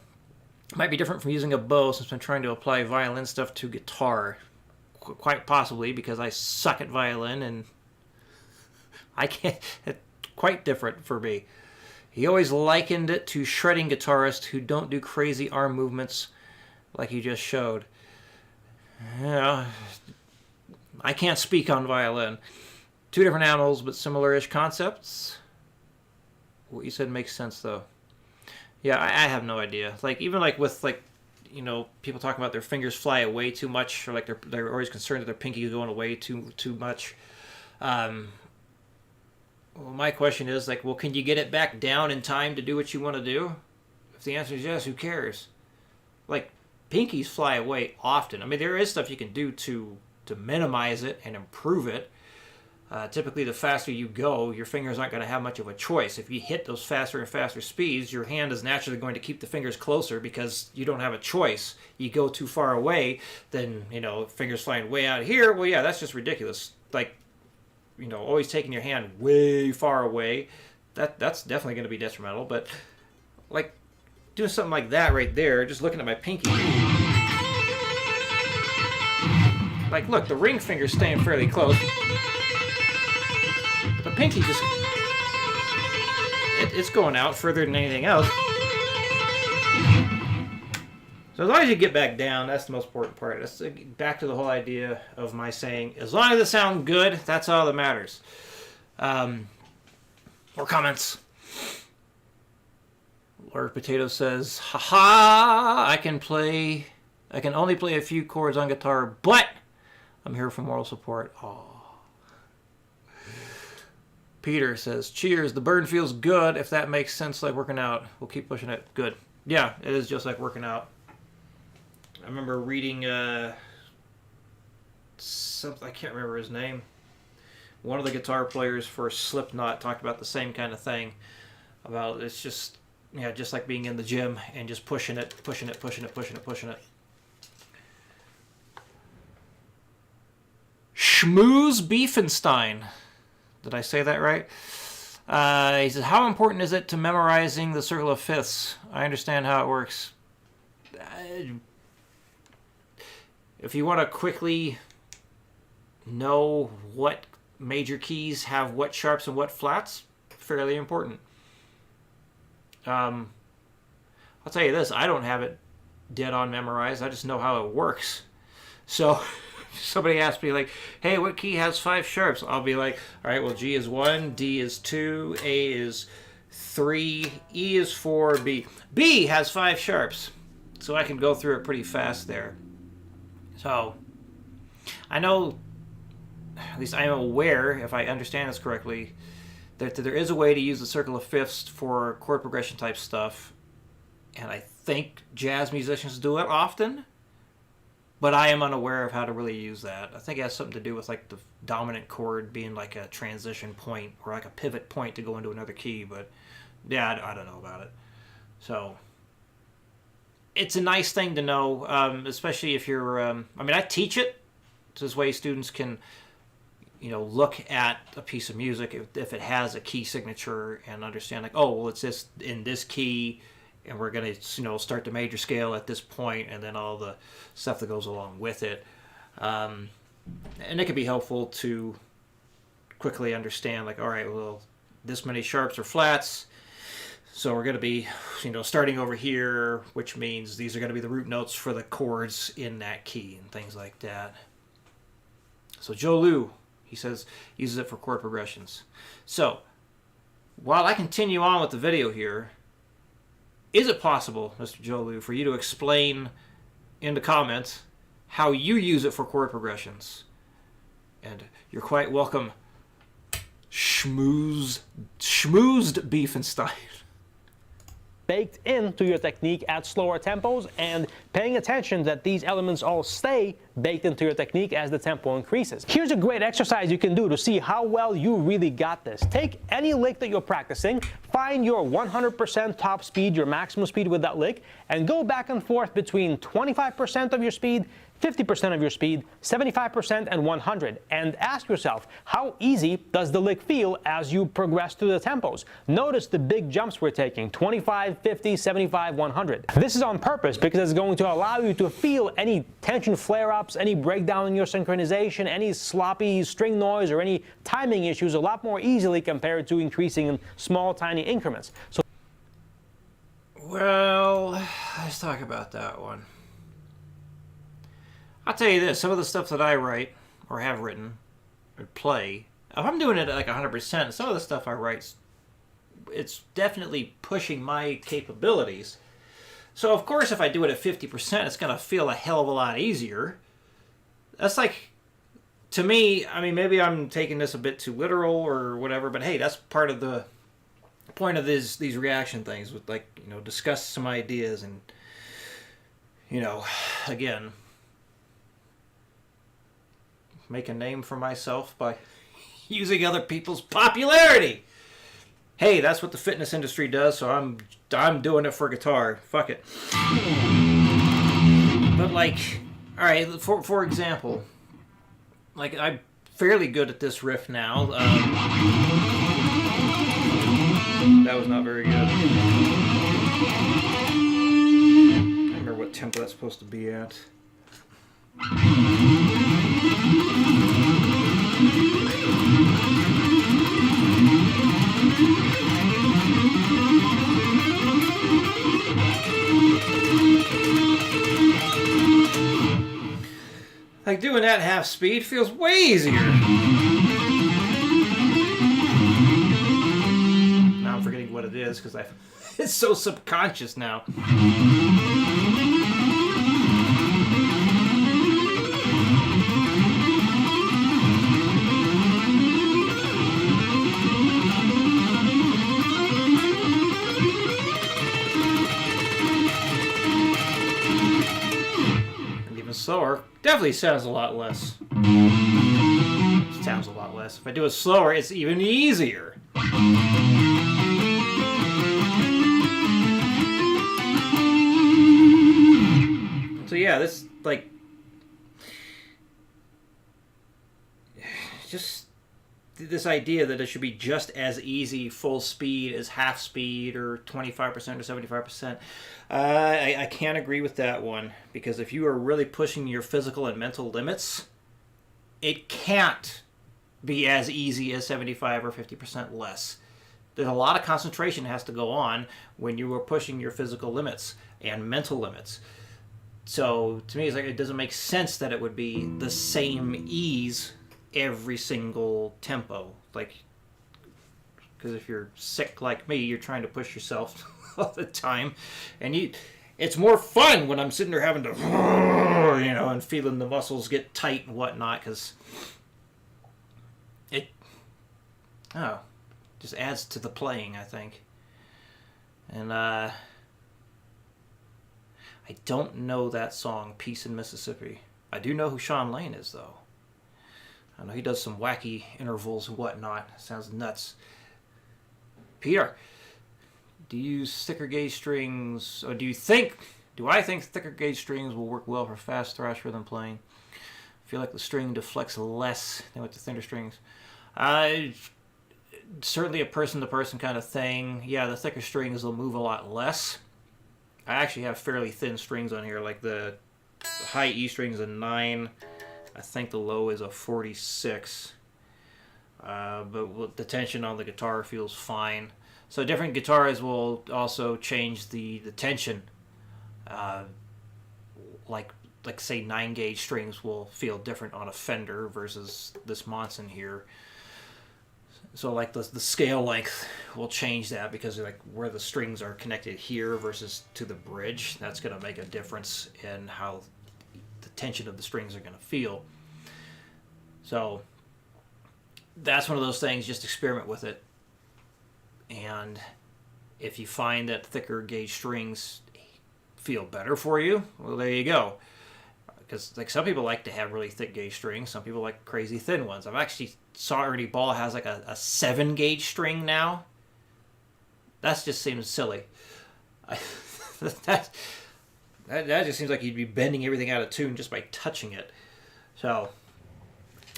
S1: might be different from using a bow since I'm trying to apply violin stuff to guitar. Quite possibly, because I suck at violin and I can't. It's quite different for me. He always likened it to shredding guitarists who don't do crazy arm movements like he just showed. Yeah, I can't speak on violin. Two different animals, but similar-ish concepts. What you said makes sense, though. Yeah, I have no idea. Like, even like with like, people talking about their fingers fly away too much, or like they're always concerned that their pinky is going away too much. Well, my question is, like, well, can you get it back down in time to do what you want to do? If the answer is yes, who cares? Like, pinkies fly away often. There is stuff you can do to minimize it and improve it. Typically, the faster you go, your fingers aren't going to have much of a choice. If you hit those faster and faster speeds, your hand is naturally going to keep the fingers closer because you don't have a choice. You go too far away, then, fingers flying way out here. Well, yeah, that's just ridiculous. Like, always taking your hand way far away, that's definitely going to be detrimental. But, like, doing something like that right there, just looking at my pinky. Like, look, the ring finger's staying fairly close. The pinky just... it's going out further than anything else. So as long as you get back down, that's the most important part. That's back to the whole idea of my saying, as long as it sounds good, that's all that matters. More comments. Lord Potato says, haha, I can only play a few chords on guitar, but I'm here for moral support. Aww. Peter says, cheers, the burn feels good. If that makes sense, like working out. We'll keep pushing it. Good. Yeah, it is just like working out. I remember reading something, I can't remember his name, one of the guitar players for Slipknot talked about the same kind of thing. About it's just, yeah, just like being in the gym and just pushing it. Schmooze Beefenstein. Did I say that right? He says, how important is it to memorizing the circle of fifths? I understand how it works. If you want to quickly know what major keys have what sharps and what flats, fairly important. I'll tell you this, I don't have it dead on memorized. I just know how it works. So somebody asks me like, hey, what key has 5 sharps? I'll be like, all right, well, G is 1, D is 2, A is 3, E is 4, B. B has 5 sharps. So I can go through it pretty fast there. So I know, at least I'm aware, if I understand this correctly, that there is a way to use the circle of fifths for chord progression type stuff. And I think jazz musicians do it often. But I am unaware of how to really use that. I think it has something to do with like the dominant chord being like a transition point or like a pivot point to go into another key. But yeah, I don't know about it. So it's a nice thing to know, especially if you're, I mean, I teach it. So this way students can, you know, look at a piece of music if it has a key signature and understand like, oh, well, it's this in this key. And we're going to, you know, start the major scale at this point, and then all the stuff that goes along with it. And it can be helpful to quickly understand, like, all right, well, this many sharps or flats, so we're going to be, you know, starting over here, which means these are going to be the root notes for the chords in that key and things like that. So Joe Lou, he says, uses it for chord progressions. So while I continue on with the video here, is it possible, Mr. Joe Lou, for you to explain in the comments how you use it for chord progressions? And you're quite welcome, Schmoozed Beefenstein.
S3: Baked into your technique at slower tempos and paying attention that these elements all stay baked into your technique as the tempo increases. Here's a great exercise you can do to see how well you really got this. Take any lick that you're practicing, find your 100% top speed, your maximum speed with that lick, and go back and forth between 25% of your speed, 50% of your speed, 75%, and 100. And ask yourself, how easy does the lick feel as you progress through the tempos? Notice the big jumps we're taking, 25, 50, 75, 100. This is on purpose because it's going to allow you to feel any tension flare-ups, any breakdown in your synchronization, any sloppy string noise, or any timing issues a lot more easily compared to increasing in small, tiny increments. So,
S1: well, let's talk about that one. I'll tell you this, some of the stuff that I write, or have written, or play, if I'm doing it at like 100%, some of the stuff I write, it's definitely pushing my capabilities. So of course if I do it at 50%, it's going to feel a hell of a lot easier. That's like, to me, I mean, maybe I'm taking this a bit too literal or whatever, but hey, that's part of the point of these reaction things, with like, you know, discuss some ideas and, you know, again, make a name for myself by using other people's popularity. Hey, that's what the fitness industry does, so I'm doing it for guitar. Fuck it. But like, all right, for example, like I'm fairly good at this riff now. That was not very good. I don't remember what tempo that's supposed to be at. Like doing that half speed feels way easier. Now I'm forgetting what it is because it's so subconscious now. Slower, definitely sounds a lot less. It's sounds a lot less. If I do it slower, it's even easier. So yeah, this, like, just this idea that it should be just as easy full speed as half speed or 25% or 75%. I can't agree with that one, because if you are really pushing your physical and mental limits, it can't be as easy as 75 or 50% less. There's a lot of concentration has to go on when you are pushing your physical limits and mental limits. So to me, it's like it doesn't make sense that it would be the same ease every single tempo. Like, because if you're sick like me, you're trying to push yourself all the time, and it's more fun when I'm sitting there having to, you know, and feeling the muscles get tight and whatnot, because it just adds to the playing, I think. And I don't know that song, Peace in Mississippi. I do know who Sean Lane is, though. I know he does some wacky intervals and whatnot. Sounds nuts. Peter, do you use thicker gauge strings, or do I think thicker gauge strings will work well for fast thrash rhythm playing? I feel like the string deflects less than with the thinner strings. Certainly a person-to-person kind of thing. Yeah, the thicker strings will move a lot less. I actually have fairly thin strings on here, like the high E string is a 9. I think the low is a 46. But with the tension on the guitar feels fine. So different guitars will also change the tension. Like say 9 gauge strings will feel different on a Fender versus this Monson here. So like the scale length will change that, because like where the strings are connected here versus to the bridge, that's going to make a difference in how the tension of the strings are going to feel. So that's one of those things, just experiment with it. And if you find that thicker gauge strings feel better for you, well, there you go. Because like some people like to have really thick gauge strings, some people like crazy thin ones. I've actually saw Ernie Ball has like a 7 gauge string now. That just seems silly. That just seems like you'd be bending everything out of tune just by touching it. So,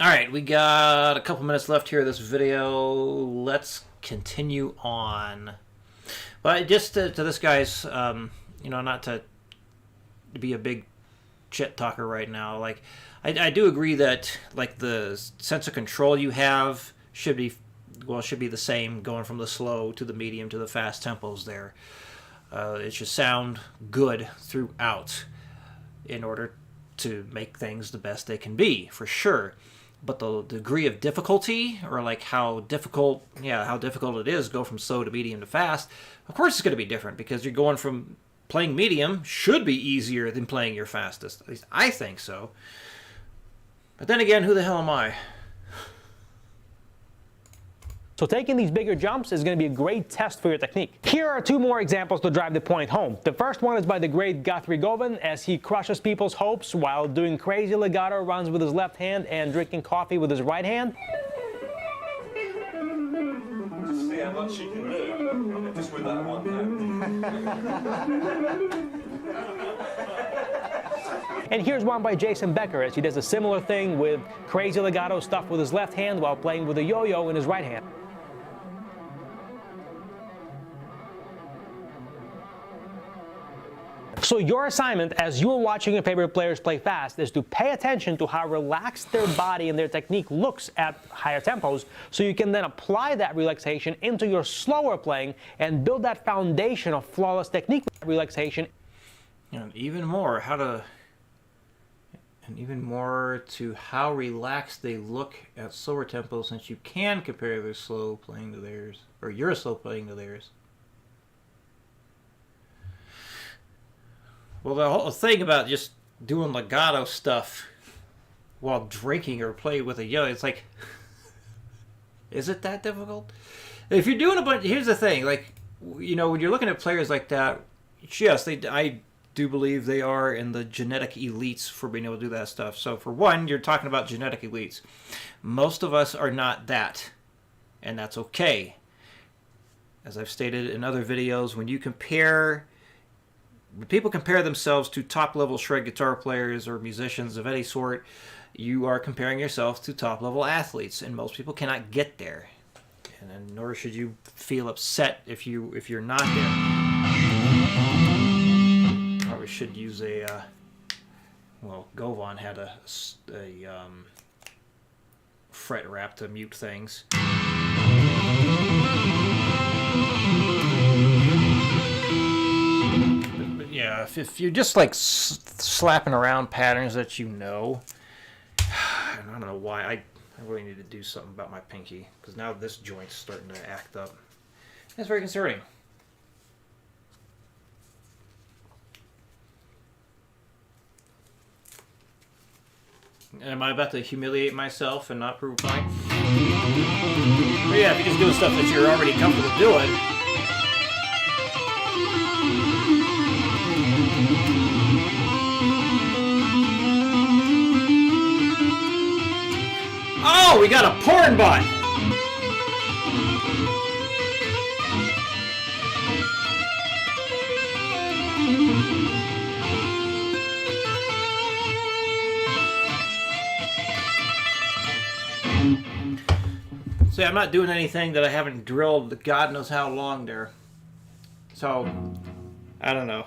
S1: all right, we got a couple minutes left here of this video. Let's continue on. But just to this guy's, not to be a big shit talker right now. Like, I do agree that like the sense of control you have should be the same going from the slow to the medium to the fast tempos there. It should sound good throughout in order to make things the best they can be, for sure. But the degree of difficulty, or like how difficult it is to go from slow to medium to fast, of course it's going to be different, because you're going from playing medium should be easier than playing your fastest. At least I think so. But then again, who the hell am I?
S3: So taking these bigger jumps is going to be a great test for your technique. Here are 2 more examples to drive the point home. The first one is by the great Guthrie Govan, as he crushes people's hopes while doing crazy legato runs with his left hand and drinking coffee with his right hand.
S5: Just see how much she can do, just with that one hand.
S3: And here's one by Jason Becker, as he does a similar thing with crazy legato stuff with his left hand while playing with a yo-yo in his right hand. So your assignment, as you're watching your favorite players play fast, is to pay attention to how relaxed their body and their technique looks at higher tempos, so you can then apply that relaxation into your slower playing and build that foundation of flawless technique relaxation.
S1: And even more to how relaxed they look at slower tempos, since you can compare their slow playing to theirs, or your slow playing to theirs. Well, the whole thing about just doing legato stuff while drinking or playing with a yo, it's like, is it that difficult? If you're doing a bunch, here's the thing, like, when you're looking at players like that, yes, I do believe they are in the genetic elites for being able to do that stuff. So for one, you're talking about genetic elites. Most of us are not that, and that's okay. As I've stated in other videos, when people compare themselves to top-level shred guitar players or musicians of any sort, you are comparing yourself to top-level athletes, and most people cannot get there. And nor should you feel upset if you're not there. We should use a well, Govan had a fret wrap to mute things. But yeah, if you're just like slapping around patterns that you know, I don't know why I really need to do something about my pinky, because now this joint's starting to act up. That's very concerning. Am I about to humiliate myself and not prove a point? But yeah, if you're just doing stuff that you're already comfortable doing. Oh, we got a porn bot! See, I'm not doing anything that I haven't drilled God knows how long there. So, I don't know.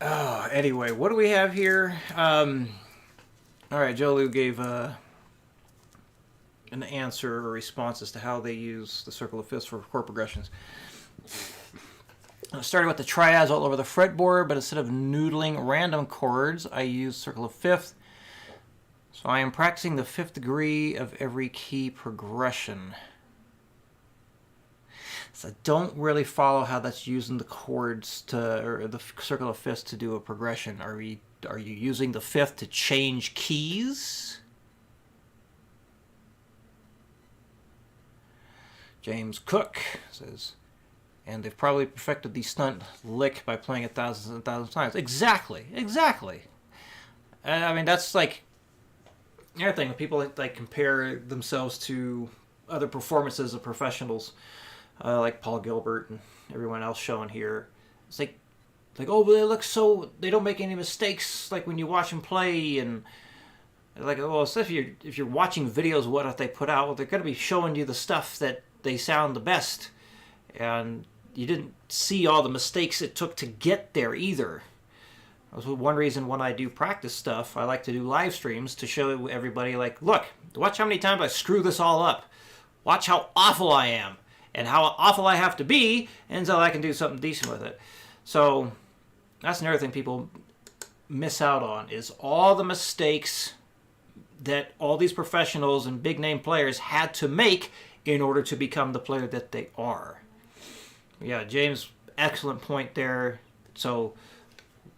S1: Oh, anyway, what do we have here? Alright, Joe Lou gave an answer or response as to how they use the circle of fifths for chord progressions. I started with the triads all over the fretboard, but instead of noodling random chords, I use circle of fifth. So I am practicing the fifth degree of every key progression. So I don't really follow how that's using the chords to, or the circle of fifths to do a progression. Are you using the fifth to change keys? James Cook says, and they've probably perfected the stunt lick by playing it thousands and thousands of times. Exactly, exactly. I mean, that's like another thing. People like compare themselves to other performances of professionals, like Paul Gilbert and everyone else shown here. It's like, oh, they look so, they don't make any mistakes. Like when you watch them play, and like, well, so if you're watching videos of what they put out, well, they're going to be showing you the stuff that they sound the best, and you didn't see all the mistakes it took to get there either. That's one reason when I do practice stuff, I like to do live streams to show everybody, like, look, watch how many times I screw this all up. Watch how awful I am and how awful I have to be until I can do something decent with it. So that's another thing people miss out on, is all the mistakes that all these professionals and big name players had to make in order to become the player that they are. Yeah, James, excellent point there. So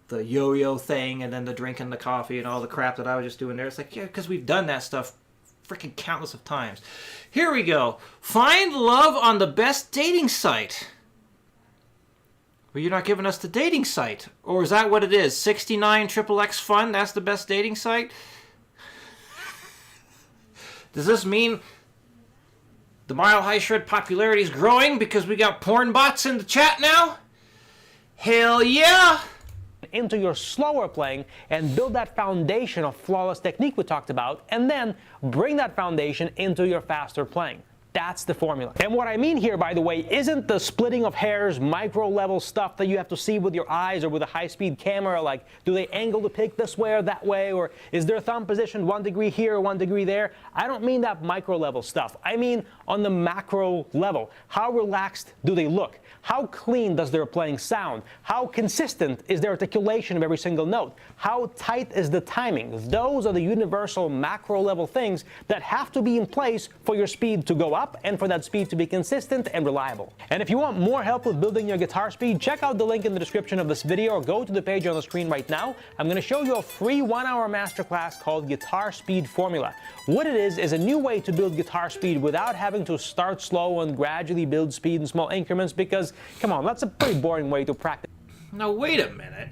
S1: the yo-yo thing and then the drinking the coffee and all the crap that I was just doing there, it's like, yeah, because we've done that stuff freaking countless of times. Here we go. Find love on the best dating site. Well, you're not giving us the dating site. Or is that what it is? 69XXX Fun? That's the best dating site? Does this mean the Mile High Shred popularity is growing because we got porn bots in the chat now? Hell yeah!
S3: Into your slower playing and build that foundation of flawless technique we talked about, and then bring that foundation into your faster playing. That's the formula. And what I mean here, by the way, isn't the splitting of hairs, micro-level stuff that you have to see with your eyes or with a high-speed camera, like, do they angle the pick this way or that way, or is their thumb positioned 1 degree here or 1 degree there? I don't mean that micro-level stuff. I mean on the macro level. How relaxed do they look? How clean does their playing sound? How consistent is their articulation of every single note? How tight is the timing? Those are the universal macro-level things that have to be in place for your speed to go up. up and for that speed to be consistent and reliable. And if you want more help with building your guitar speed, check out the link in the description of this video or go to the page on the screen right now. I'm going to show you a free 1-hour masterclass called Guitar Speed Formula. What it is a new way to build guitar speed without having to start slow and gradually build speed in small increments because, come on, that's a pretty boring way to practice.
S1: Now wait a minute.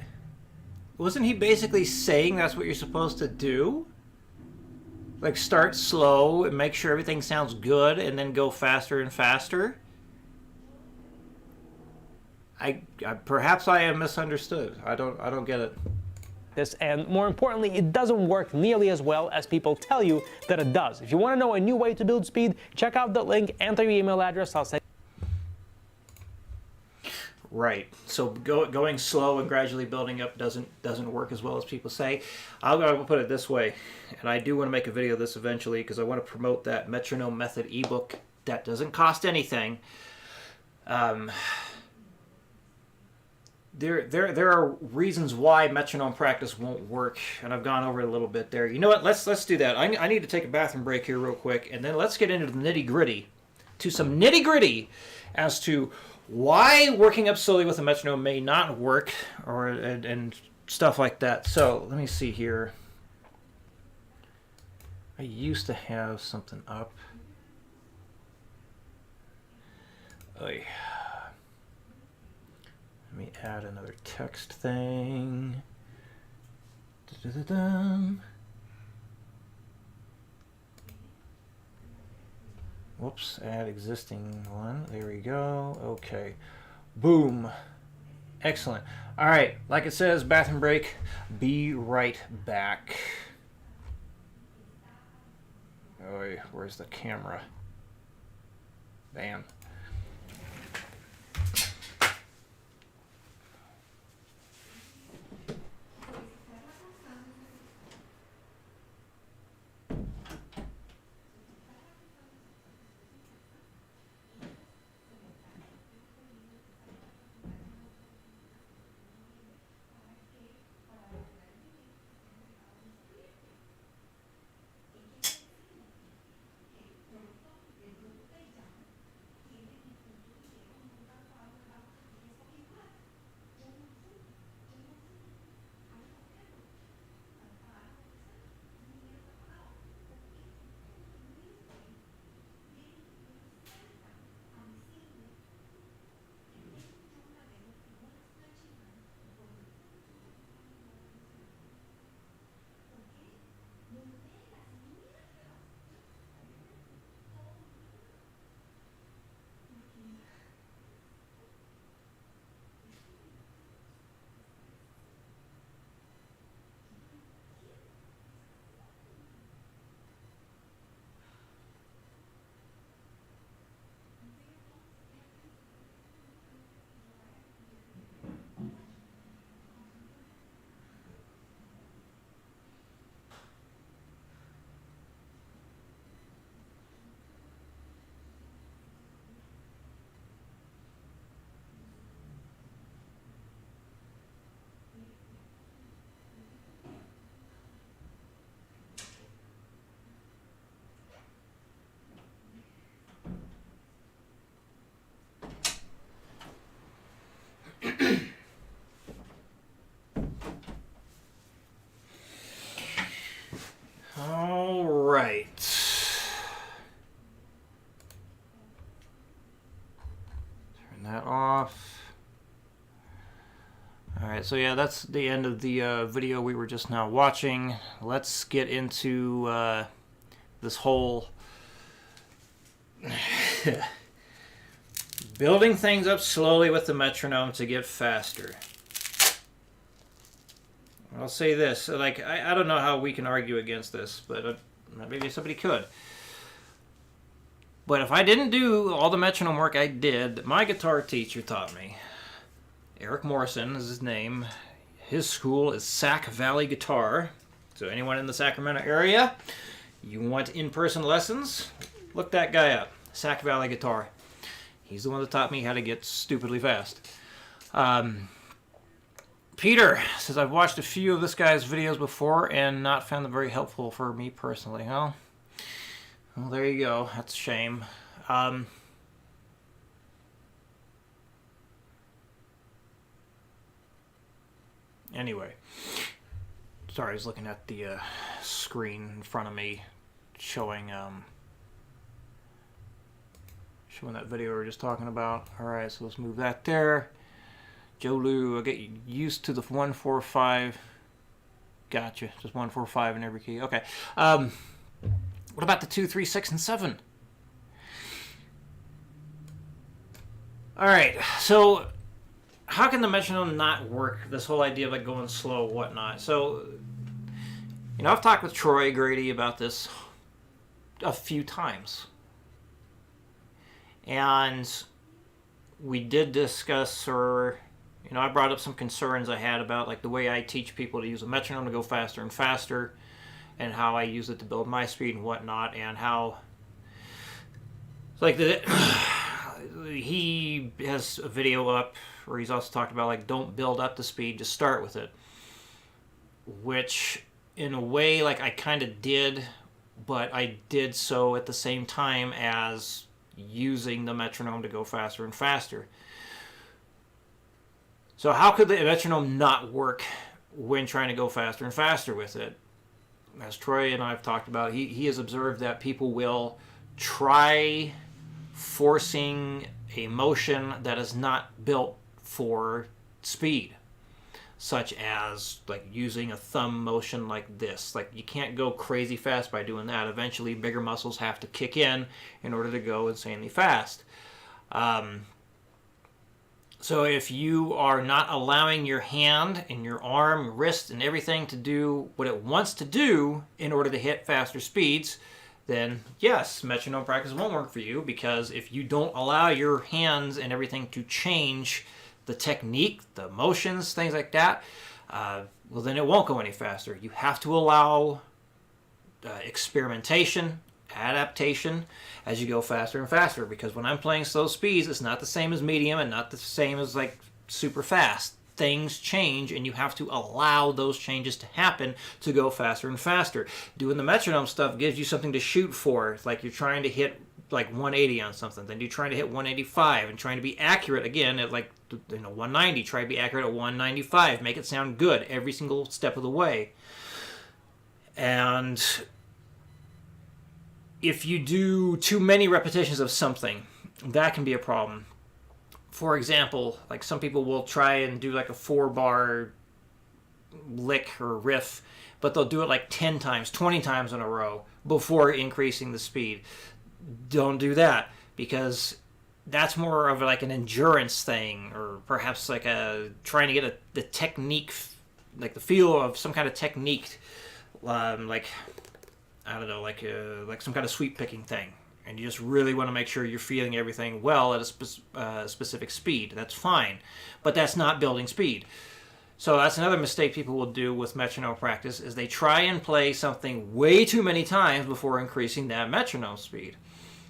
S1: Wasn't he basically saying that's what you're supposed to do? Like start slow and make sure everything sounds good and then go faster and faster? I perhaps I am misunderstood. I don't get it.
S3: And more importantly, it doesn't work nearly as well as people tell you that it does. If you want to know a new way to build speed, check out the link, enter your email address, I'll send.
S1: Right. So going slow and gradually building up doesn't work as well as people say. I'll put it this way, and I do want to make a video of this eventually because I want to promote that metronome method ebook that doesn't cost anything. There are reasons why metronome practice won't work, and I've gone over it a little bit there. You know what? Let's do that. I need to take a bathroom break here real quick, and then let's get into the nitty-gritty, as to why working up slowly with a metronome may not work, and stuff like that. So let me see here. I used to have something up. Oy. Let me add another text thing. Da-da-da-dum. Whoops, add existing one. There we go. Okay. Boom. Excellent. All right, like it says, bathroom break. Be right back. Oh, where's the camera? Bam. All right. Turn that off. All right, so yeah, that's the end of the video we were just now watching. Let's get into this whole building things up slowly with the metronome to get faster. I'll say this, like, I don't know how we can argue against this, but maybe somebody could. But if I didn't do all the metronome work I did, my guitar teacher taught me. Eric Morrison is his name. His school is Sac Valley Guitar. So anyone in the Sacramento area, you want in-person lessons, look that guy up. Sac Valley Guitar. He's the one that taught me how to get stupidly fast. Peter says, I've watched a few of this guy's videos before and not found them very helpful for me personally. Well, there you go. That's a shame. Anyway, sorry, I was looking at the screen in front of me, showing that video we were just talking about. All right, so let's move that there. Joe Lou, I get used to the 145. Gotcha, just 145 in every key. Okay. What about the 2, 3, 6, and 7? All right, so how can the metronome not work? This whole idea of like going slow, whatnot. So, you know, I've talked with Troy Grady about this a few times. And we did discuss, or, you know, I brought up some concerns I had about like the way I teach people to use a metronome to go faster and faster, and how I use it to build my speed and whatnot, and how, like, he has a video up where he's also talked about like, don't build up the speed, just start with it, which in a way like I kind of did, but I did so at the same time as using the metronome to go faster and faster. So how could the metronome not work when trying to go faster and faster with it? As Troy and I have talked about, he has observed that people will try forcing a motion that is not built for speed, such as like using a thumb motion like this. Like, you can't go crazy fast by doing that. Eventually bigger muscles have to kick in order to go insanely fast. So if you are not allowing your hand and your arm, wrist, and everything to do what it wants to do in order to hit faster speeds, then yes, metronome practice won't work for you, because if you don't allow your hands and everything to change the technique, the motions, things like that, well, then it won't go any faster. You have to allow experimentation, adaptation as you go faster and faster, because when I'm playing slow speeds, it's not the same as medium and not the same as like super fast. Things change, and you have to allow those changes to happen to go faster and faster. Doing the metronome stuff gives you something to shoot for. It's like you're trying to hit like 180 on something, then you're trying to hit 185 and trying to be accurate again at like 190. Try to be accurate at 195. Make it sound good every single step of the way. And if you do too many repetitions of something, that can be a problem. For example, like some people will try and do like a 4-bar lick or riff, but they'll do it like 10 times, 20 times in a row before increasing the speed. Don't do that, because that's more of like an endurance thing, or perhaps like trying to get the technique, like the feel of some kind of technique, like, I don't know, like some kind of sweep picking thing. And you just really want to make sure you're feeling everything well at a specific speed. That's fine, but that's not building speed. So that's another mistake people will do with metronome practice, is they try and play something way too many times before increasing that metronome speed.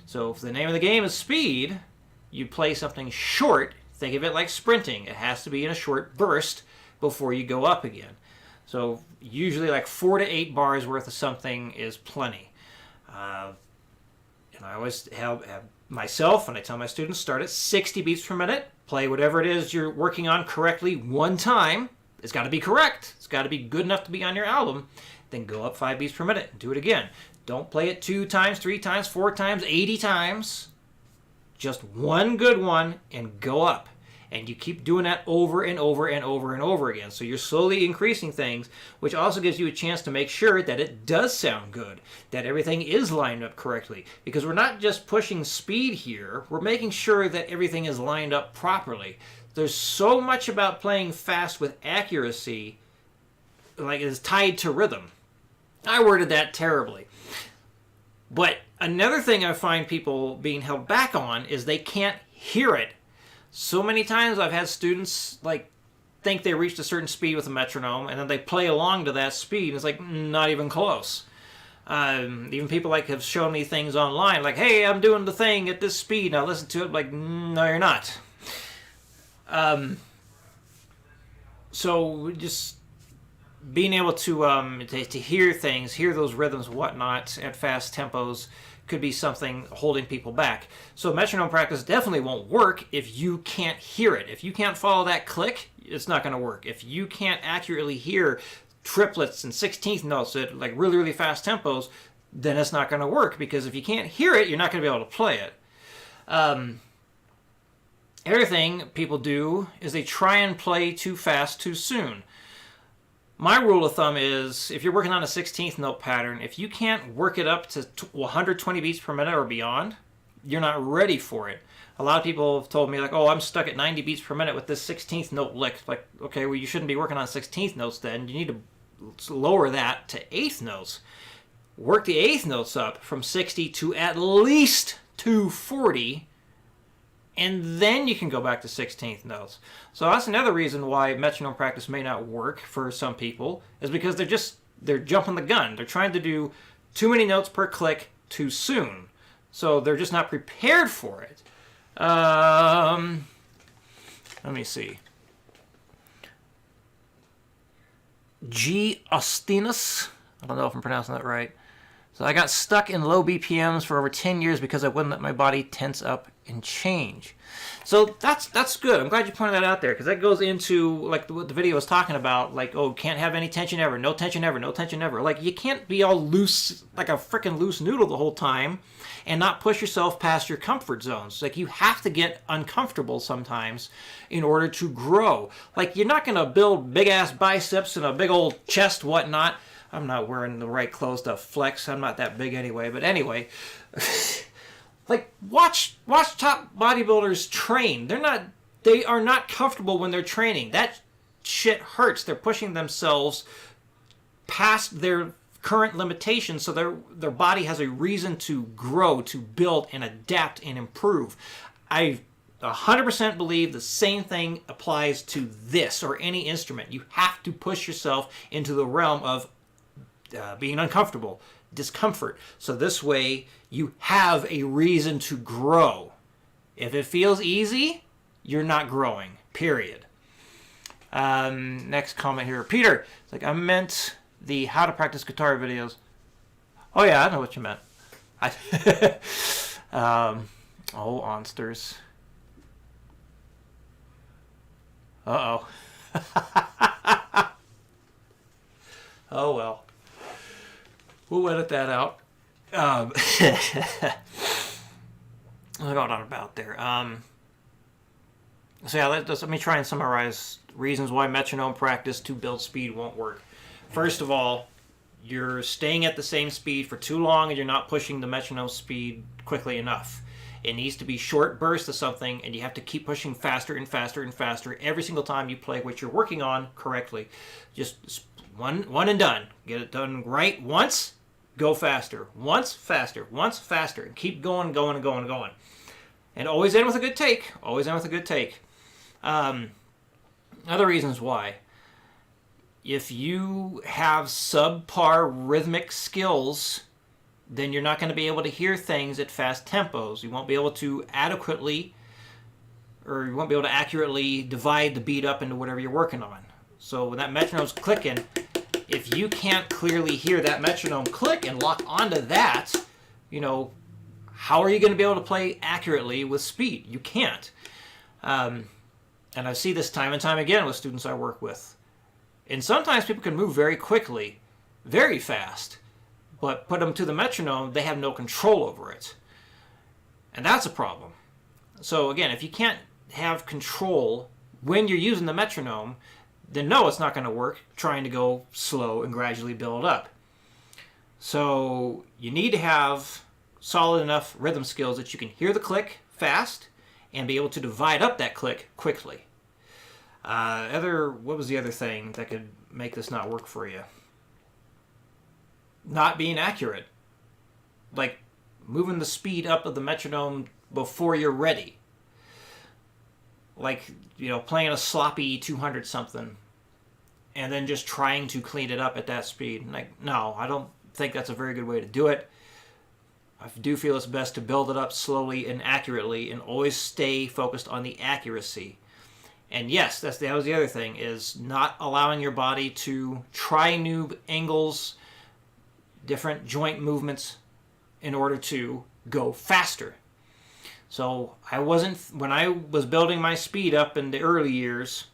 S1: So if the name of the game is speed, you play something short. Think of it like sprinting. It has to be in a short burst before you go up again. So usually like 4 to 8 bars worth of something is plenty. And I always have myself, and I tell my students, start at 60 beats per minute. Play whatever it is you're working on correctly one time. It's got to be correct. It's got to be good enough to be on your album. Then go up 5 beats per minute and do it again. Don't play it 2 times, 3 times, 4 times, 80 times. Just one good one and go up. And you keep doing that over and over and over and over again. So you're slowly increasing things, which also gives you a chance to make sure that it does sound good, that everything is lined up correctly. Because we're not just pushing speed here, we're making sure that everything is lined up properly. There's so much about playing fast with accuracy, like, is tied to rhythm. I worded that terribly. But another thing I find people being held back on is they can't hear it. So many times I've had students like think they reached a certain speed with a metronome, and then they play along to that speed, and it's like not even close. Even people like have shown me things online, like, "Hey, I'm doing the thing at this speed. Now listen to it." Like, no, you're not. So just being able to hear things, hear those rhythms, whatnot, at fast tempos, could be something holding people back. So metronome practice definitely won't work if you can't hear it. If you can't follow that click, it's not going to work. If you can't accurately hear triplets and 16th notes at like really, really fast tempos, then it's not going to work, because if you can't hear it, you're not going to be able to play it. Other thing people do is they try and play too fast too soon. My rule of thumb is, if you're working on a 16th note pattern, if you can't work it up to 120 beats per minute or beyond, you're not ready for it. A lot of people have told me, like, oh, I'm stuck at 90 beats per minute with this 16th note lick. Like, okay, well, you shouldn't be working on 16th notes then. You need to lower that to 8th notes. Work the 8th notes up from 60 to at least 240, and then you can go back to 16th notes. So that's another reason why metronome practice may not work for some people, is because they're jumping the gun. They're trying to do too many notes per click too soon. So they're just not prepared for it. Let me see. G. Austinus. I don't know if I'm pronouncing that right. So I got stuck in low BPMs for over 10 years because I wouldn't let my body tense up and change. So that's good. I'm glad you pointed that out there, because that goes into like what the video was talking about, like, oh, can't have any tension ever, no tension ever, no tension ever. Like, you can't be all loose, like a freaking loose noodle the whole time and not push yourself past your comfort zones. Like, you have to get uncomfortable sometimes in order to grow. Like, you're not going to build big-ass biceps and a big old chest, whatnot. I'm not wearing the right clothes to flex. I'm not that big anyway. But anyway, like, watch top bodybuilders train. They are not comfortable when they're training. That shit hurts. They're pushing themselves past their current limitations, so their body has a reason to grow, to build, and adapt and improve. I 100% believe the same thing applies to this or any instrument. You have to push yourself into the realm of being uncomfortable, discomfort. So this way you have a reason to grow. If it feels easy, you're not growing, period. Next comment here. Peter, it's like, I meant the how to practice guitar videos. Oh yeah, I know what you meant. Oh, onsters. Uh-oh. Oh well. We'll edit that out. What's going on about there? So yeah, let me try and summarize reasons why metronome practice to build speed won't work. First of all, you're staying at the same speed for too long and you're not pushing the metronome speed quickly enough. It needs to be short bursts of something, and you have to keep pushing faster and faster and faster every single time you play what you're working on correctly. Just one and done. Get it done right once, go faster. Once, faster. Once, faster. And keep going. And always end with a good take. Always end with a good take. Other reasons why. If you have subpar rhythmic skills, then you're not going to be able to hear things at fast tempos. You won't be able to accurately divide the beat up into whatever you're working on. So when that metronome's clicking, if you can't clearly hear that metronome click and lock onto that, how are you going to be able to play accurately with speed? You can't. And I see this time and time again with students I work with. And sometimes people can move very quickly, very fast, but put them to the metronome, they have no control over it. And that's a problem. So again, if you can't have control when you're using the metronome, then no, it's not going to work trying to go slow and gradually build up. So you need to have solid enough rhythm skills that you can hear the click fast and be able to divide up that click quickly. What was the other thing that could make this not work for you? Not being accurate. Like moving the speed up of the metronome before you're ready. Like, playing a sloppy 200 something and then just trying to clean it up at that speed. Like, no, I don't think that's a very good way to do it. I do feel it's best to build it up slowly and accurately and always stay focused on the accuracy. And yes, that was the other thing, is not allowing your body to try new angles, different joint movements, in order to go faster. So when I was building my speed up in the early years,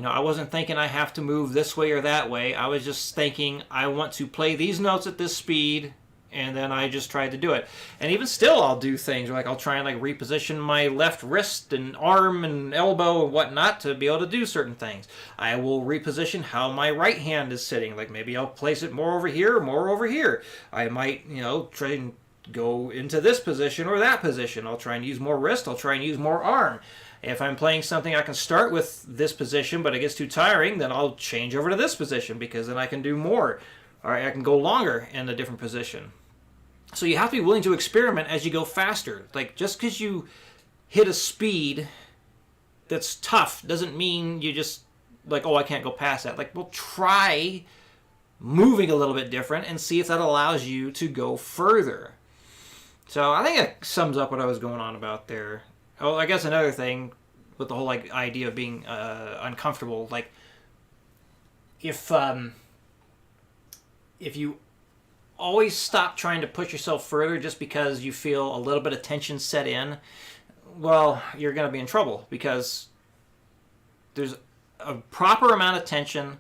S1: I wasn't thinking I have to move this way or that way. I was just thinking I want to play these notes at this speed, and then I just tried to do it. And even still, I'll do things like I'll try and like reposition my left wrist and arm and elbow and whatnot to be able to do certain things. I will reposition how my right hand is sitting. Like maybe I'll place it more over here, more over here. I might, try and go into this position or that position. I'll try and use more wrist. I'll try and use more arm. If I'm playing something, I can start with this position, but it gets too tiring, then I'll change over to this position because then I can do more. Or I can go longer in a different position. So you have to be willing to experiment as you go faster. Like just because you hit a speed that's tough doesn't mean you just like, oh, I can't go past that. Like, well, try moving a little bit different and see if that allows you to go further. So I think that sums up what I was going on about there. Oh, I guess another thing with the whole like idea of being uncomfortable, like if you always stop trying to push yourself further just because you feel a little bit of tension set in, well, you're going to be in trouble because there's a proper amount of tension,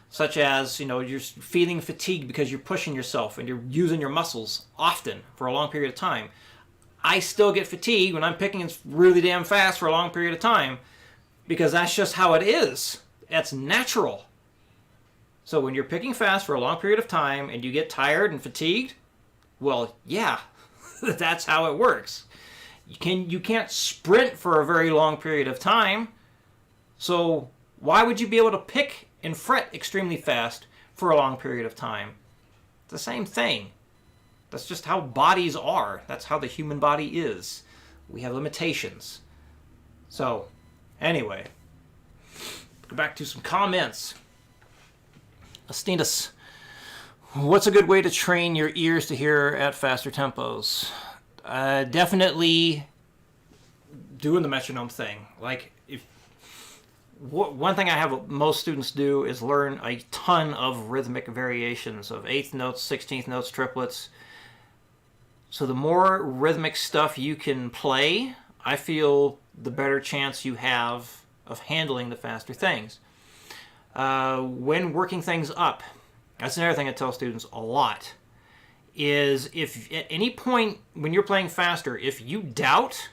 S1: such as, you're feeling fatigued because you're pushing yourself and you're using your muscles often for a long period of time. I still get fatigued when I'm picking really damn fast for a long period of time because that's just how it is. That's natural. So when you're picking fast for a long period of time and you get tired and fatigued, well, yeah, that's how it works. You can't sprint for a very long period of time. So why would you be able to pick and fret extremely fast for a long period of time? It's the same thing. That's just how bodies are. That's how the human body is. We have limitations. So, anyway, go back to some comments. Astinas, what's a good way to train your ears to hear at faster tempos? Definitely doing the metronome thing. Like, one thing I have most students do is learn a ton of rhythmic variations of eighth notes, 16th notes, triplets. So the more rhythmic stuff you can play, I feel the better chance you have of handling the faster things. When working things up, that's another thing I tell students a lot, is if at any point when you're playing faster, if you doubt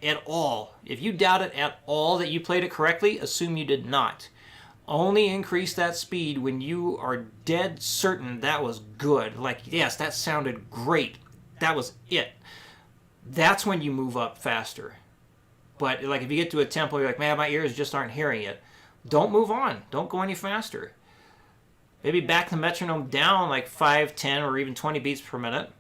S1: it at all that you played it correctly, assume you did not. Only increase that speed when you are dead certain that was good. Like, yes, that sounded great. That was it. That's when you move up faster. But like if you get to a tempo, you're like, man, my ears just aren't hearing it. Don't move on. Don't go any faster. Maybe back the metronome down like 5, 10, or even 20 beats per minute.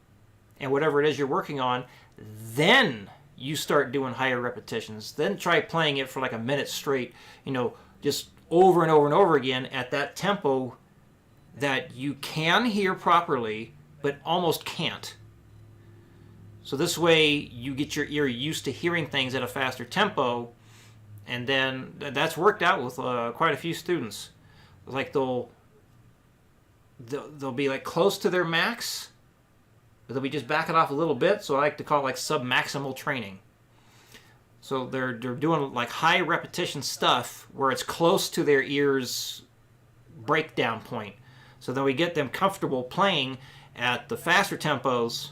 S1: And whatever it is you're working on, then you start doing higher repetitions. Then try playing it for like a minute straight, just over and over and over again at that tempo that you can hear properly, but almost can't. So this way you get your ear used to hearing things at a faster tempo, and then that's worked out with quite a few students. Like they'll be like close to their max, but they'll be just backing off a little bit. So I like to call it like sub-maximal training. So they're doing like high repetition stuff where it's close to their ear's breakdown point. So then we get them comfortable playing at the faster tempos.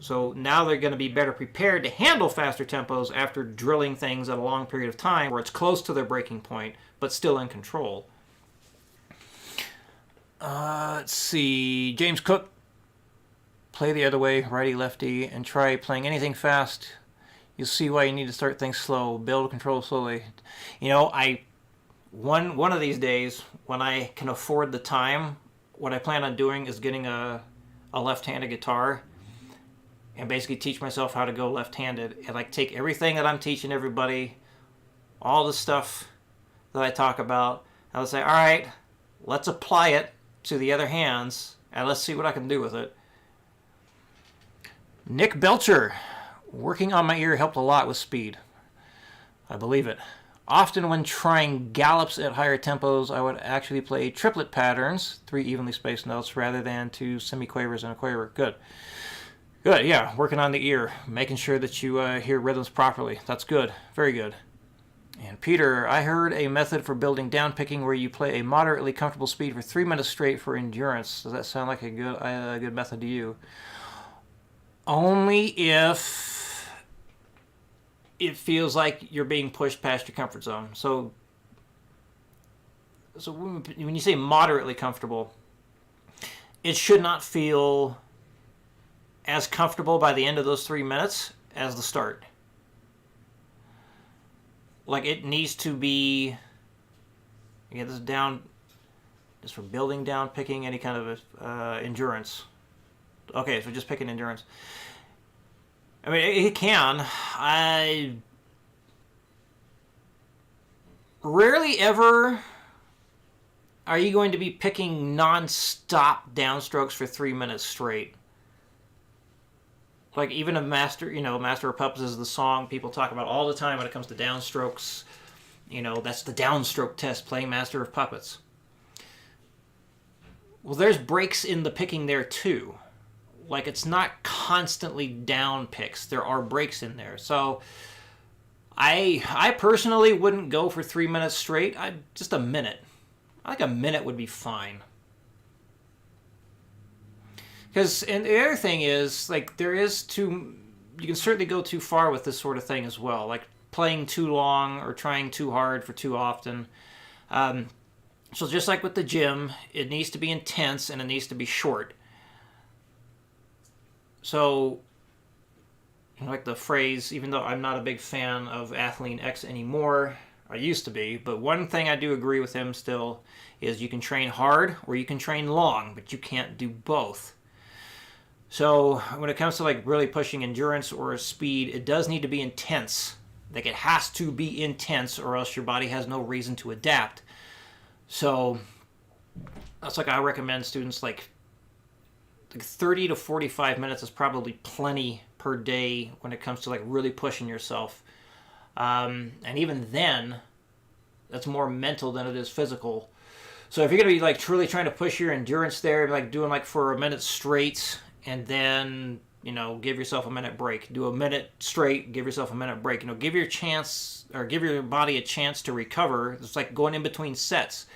S1: So now they're going to be better prepared to handle faster tempos after drilling things at a long period of time where it's close to their breaking point, but still in control. Let's see. James Cook. Play the other way, righty-lefty, and try playing anything fast. You'll see why you need to start things slow. Build control slowly. One of these days, when I can afford the time, what I plan on doing is getting a left-handed guitar and basically teach myself how to go left-handed and like take everything that I'm teaching everybody, all the stuff that I talk about, and I'll say, all right, let's apply it to the other hands and let's see what I can do with it. Nick Belcher, working on my ear helped a lot with speed. I believe it. Often when trying gallops at higher tempos, I would actually play triplet patterns, 3 evenly spaced notes, rather than 2 semiquavers and a quaver. Good. Good, yeah, working on the ear, making sure that you hear rhythms properly. That's good, very good. And Peter, I heard a method for building down picking where you play a moderately comfortable speed for 3 minutes straight for endurance. Does that sound like a good method to you? Only if it feels like you're being pushed past your comfort zone. So when you say moderately comfortable, it should not feel as comfortable by the end of those 3 minutes as the start. Like, it needs to be, again, this is down, just for building down, picking any kind of endurance. Okay, so just picking endurance. I mean, it can. I rarely ever are you going to be picking non-stop downstrokes for 3 minutes straight. Like, even a Master of Puppets is the song people talk about all the time when it comes to downstrokes. You know, that's the downstroke test, playing Master of Puppets. Well, there's breaks in the picking there, too. Like, it's not constantly down picks. There are breaks in there. So, I personally wouldn't go for 3 minutes straight. Just a minute. I think a minute would be fine. Because, and the other thing is, like, you can certainly go too far with this sort of thing as well. Like, playing too long or trying too hard for too often. So just like with the gym, it needs to be intense and it needs to be short. So, like the phrase, even though I'm not a big fan of Athlean X anymore, I used to be, but one thing I do agree with him still is you can train hard or you can train long, but you can't do both. So when it comes to like really pushing endurance or speed, it does need to be intense. Like, it has to be intense or else your body has no reason to adapt. So that's like I recommend students like 30 to 45 minutes is probably plenty per day when it comes to like really pushing yourself. And even then, that's more mental than it is physical. So if you're going to be like truly trying to push your endurance there, like doing like for a minute straight, and then, you know, give yourself a minute break. Do a minute straight, give yourself a minute break. You know, give your body a chance to recover. It's like going in between sets.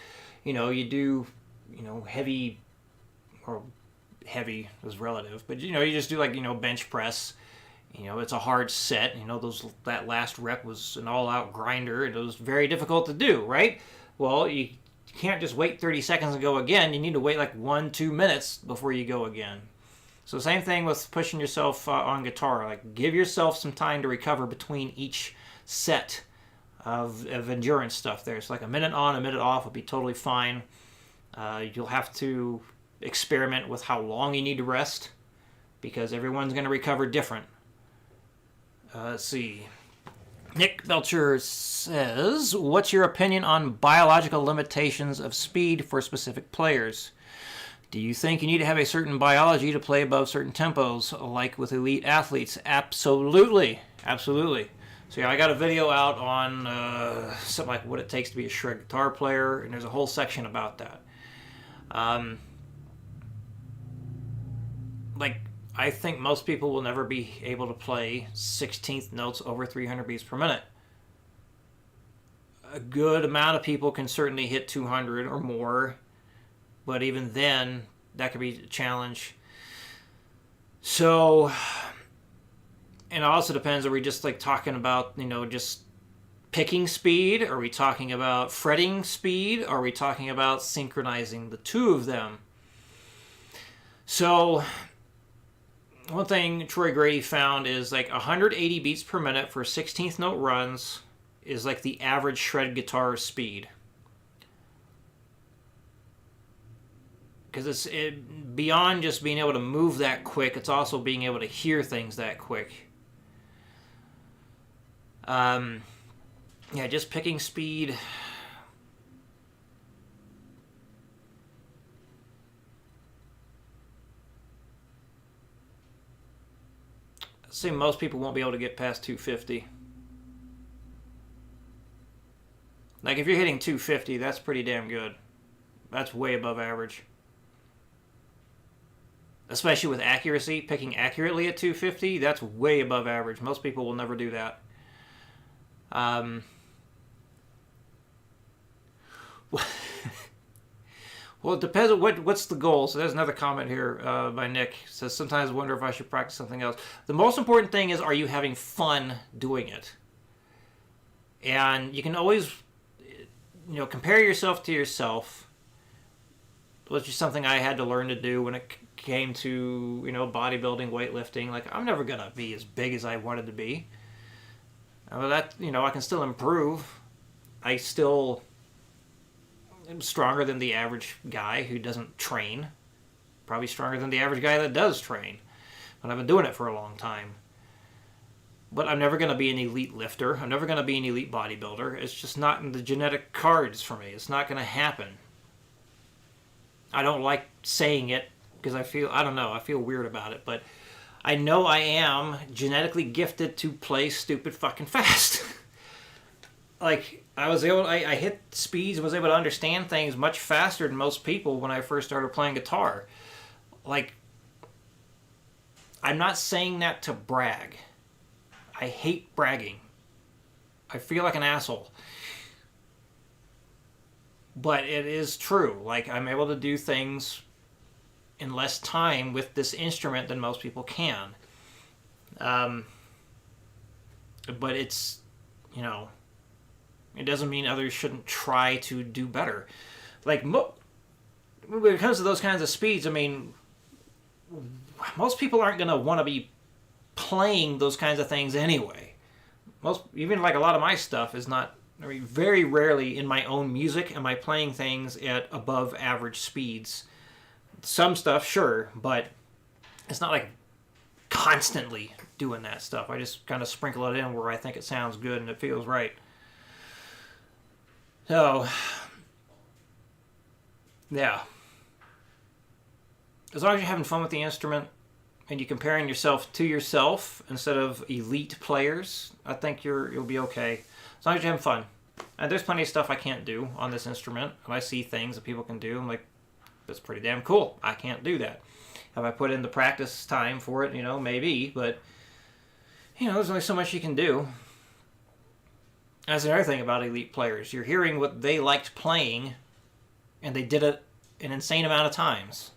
S1: You know, you do, you know, heavy is relative, but, you know, you just do like, you know, bench press. You know, it's a hard set. You know, that last rep was an all-out grinder. It was very difficult to do, right? Well, you can't just wait 30 seconds and go again. You need to wait like 1-2 minutes before you go again. So same thing with pushing yourself on guitar. Like, give yourself some time to recover between each set of endurance stuff there. So like a minute on, a minute off would be totally fine. You'll have to experiment with how long you need to rest because everyone's going to recover different. Let's see. Nick Belcher says, what's your opinion on biological limitations of speed for specific players? Do you think you need to have a certain biology to play above certain tempos, like with elite athletes? Absolutely. Absolutely. So yeah, I got a video out on something like what it takes to be a shred guitar player, and there's a whole section about that. I think most people will never be able to play 16th notes over 300 beats per minute. A good amount of people can certainly hit 200 or more, but even then, that could be a challenge. So, and it also depends, are we just like talking about, you know, just picking speed? Are we talking about fretting speed? Are we talking about synchronizing the two of them? So, one thing Troy Grady found is like 180 beats per minute for 16th note runs is like the average shred guitar speed. Because it's beyond just being able to move that quick, it's also being able to hear things that quick. Yeah, just picking speed. I'd say most people won't be able to get past 250. Like, if you're hitting 250, that's pretty damn good. That's way above average. especially with accuracy, picking accurately at 250, that's way above average. Most people will never do that. Well, it depends on what's the goal. So there's another comment here by Nick. It says, sometimes I wonder if I should practice something else. The most important thing is, are you having fun doing it? And you can always, compare yourself to yourself, which is something I had to learn to do when it came to, bodybuilding, weightlifting. Like, I'm never going to be as big as I wanted to be. But I can still improve. I still am stronger than the average guy who doesn't train. Probably stronger than the average guy that does train. But I've been doing it for a long time. But I'm never going to be an elite lifter. I'm never going to be an elite bodybuilder. It's just not in the genetic cards for me. It's not going to happen. I don't like saying it because I feel weird about it. But I know I am genetically gifted to play stupid fucking fast. Like, I hit speeds and was able to understand things much faster than most people when I first started playing guitar. Like, I'm not saying that to brag. I hate bragging. I feel like an asshole. But it is true. Like, I'm able to do things in less time with this instrument than most people can. But it's, it doesn't mean others shouldn't try to do better. Like, when it comes to those kinds of speeds, I mean, most people aren't going to want to be playing those kinds of things anyway. Even like a lot of my stuff is not, very rarely in my own music am I playing things at above average speeds. Some stuff, sure, but it's not like constantly doing that stuff. I just kind of sprinkle it in where I think it sounds good and it feels right. So, yeah. As long as you're having fun with the instrument and you're comparing yourself to yourself instead of elite players, I think you'll be okay. As long as you're having fun. And there's plenty of stuff I can't do on this instrument. And I see things that people can do. I'm like, that's pretty damn cool. I can't do that. Have I put in the practice time for it? Maybe. But, there's only so much you can do. That's another thing about elite players. You're hearing what they liked playing, and they did it an insane amount of times.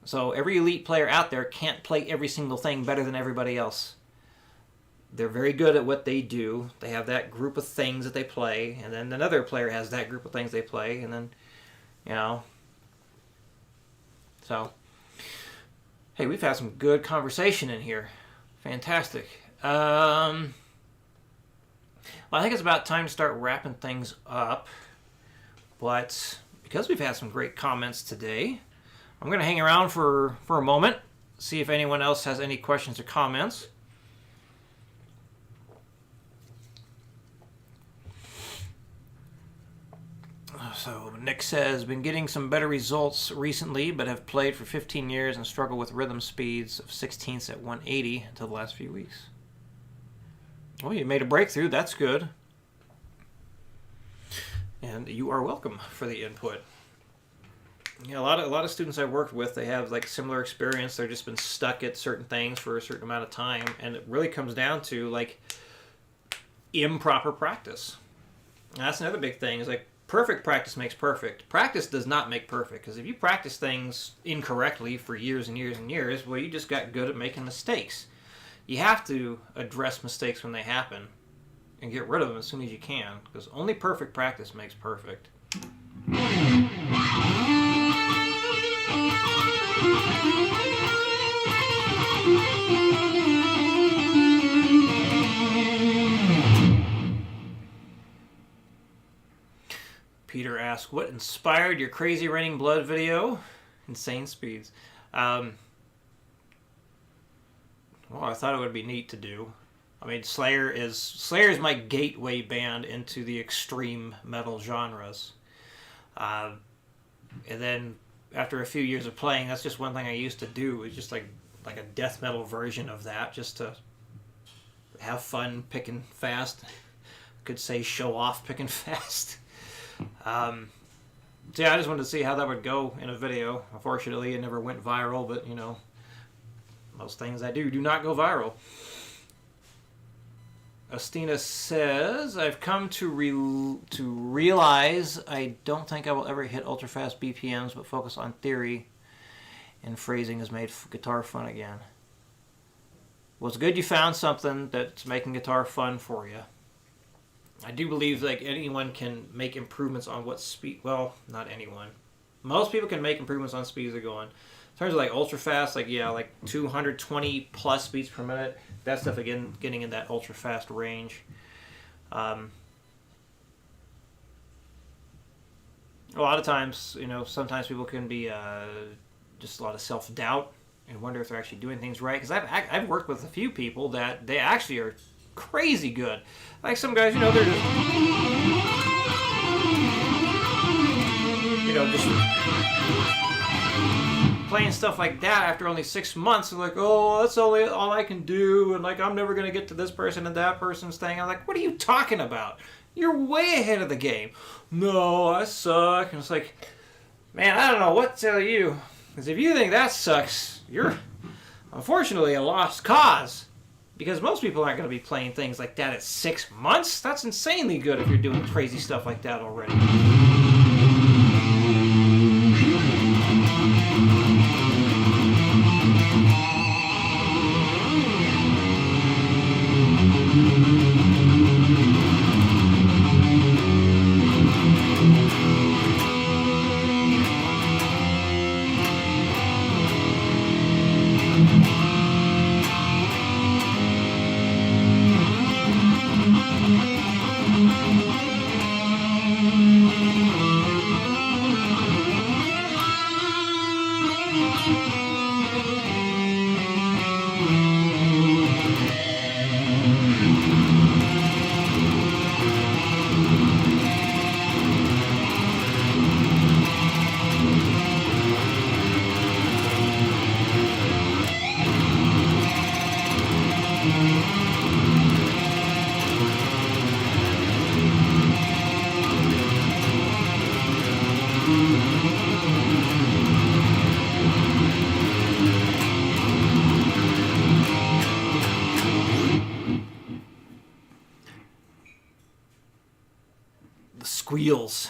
S1: So every elite player out there can't play every single thing better than everybody else. They're very good at what they do. They have that group of things that they play, and then another player has that group of things they play, and then, So, hey, we've had some good conversation in here. Fantastic. Well, I think it's about time to start wrapping things up. But because we've had some great comments today, I'm going to hang around for a moment, see if anyone else has any questions or comments. So Nick says, been getting some better results recently, but have played for 15 years and struggle with rhythm speeds of 16ths at 180 until the last few weeks. Well, you made a breakthrough. That's good. And you are welcome for the input. A lot of students I've worked with, they have like similar experience. They've just been stuck at certain things for a certain amount of time, and it really comes down to like improper practice. And that's another big thing. Is like perfect practice makes perfect. Practice does not make perfect, because if you practice things incorrectly for years and years and years, well, you just got good at making mistakes. You have to address mistakes when they happen and get rid of them as soon as you can, because only perfect practice makes perfect. Peter asked, what inspired your crazy raining blood video? Insane speeds. Well, I thought it would be neat to do. I mean, Slayer is my gateway band into the extreme metal genres. And then after a few years of playing, that's just one thing I used to do. It's just like a death metal version of that, just to have fun picking fast. Could say show off picking fast. So yeah, I just wanted to see how that would go in a video. Unfortunately, it never went viral, but you know, most things I do not go viral. Ostina says, I've come to realize I don't think I will ever hit ultra-fast BPMs, but focus on theory and phrasing has made guitar fun again. Well, it's good you found something that's making guitar fun for you. I do believe like anyone can make improvements on what speed, well, not anyone. Most people can make improvements on speeds they're going. In terms of like ultra-fast, like yeah, like 220 plus beats per minute, that stuff again getting in that ultra-fast range. A lot of times, you know, sometimes people can be just a lot of self-doubt and wonder if they're actually doing things right. Because I've worked with a few people that they actually are crazy good. Like some guys, you know, they're just, you know, just playing stuff like that after only 6 months. They're like, oh, that's all I can do, and like I'm never gonna get to this person and that person's thing. I'm like, what are you talking about? You're way ahead of the game. No, I suck. And it's like, man, I don't know what to tell you. Because if you think that sucks, you're unfortunately a lost cause. Because most people aren't going to be playing things like that at 6 months. That's insanely good if you're doing crazy stuff like that already. Squeals.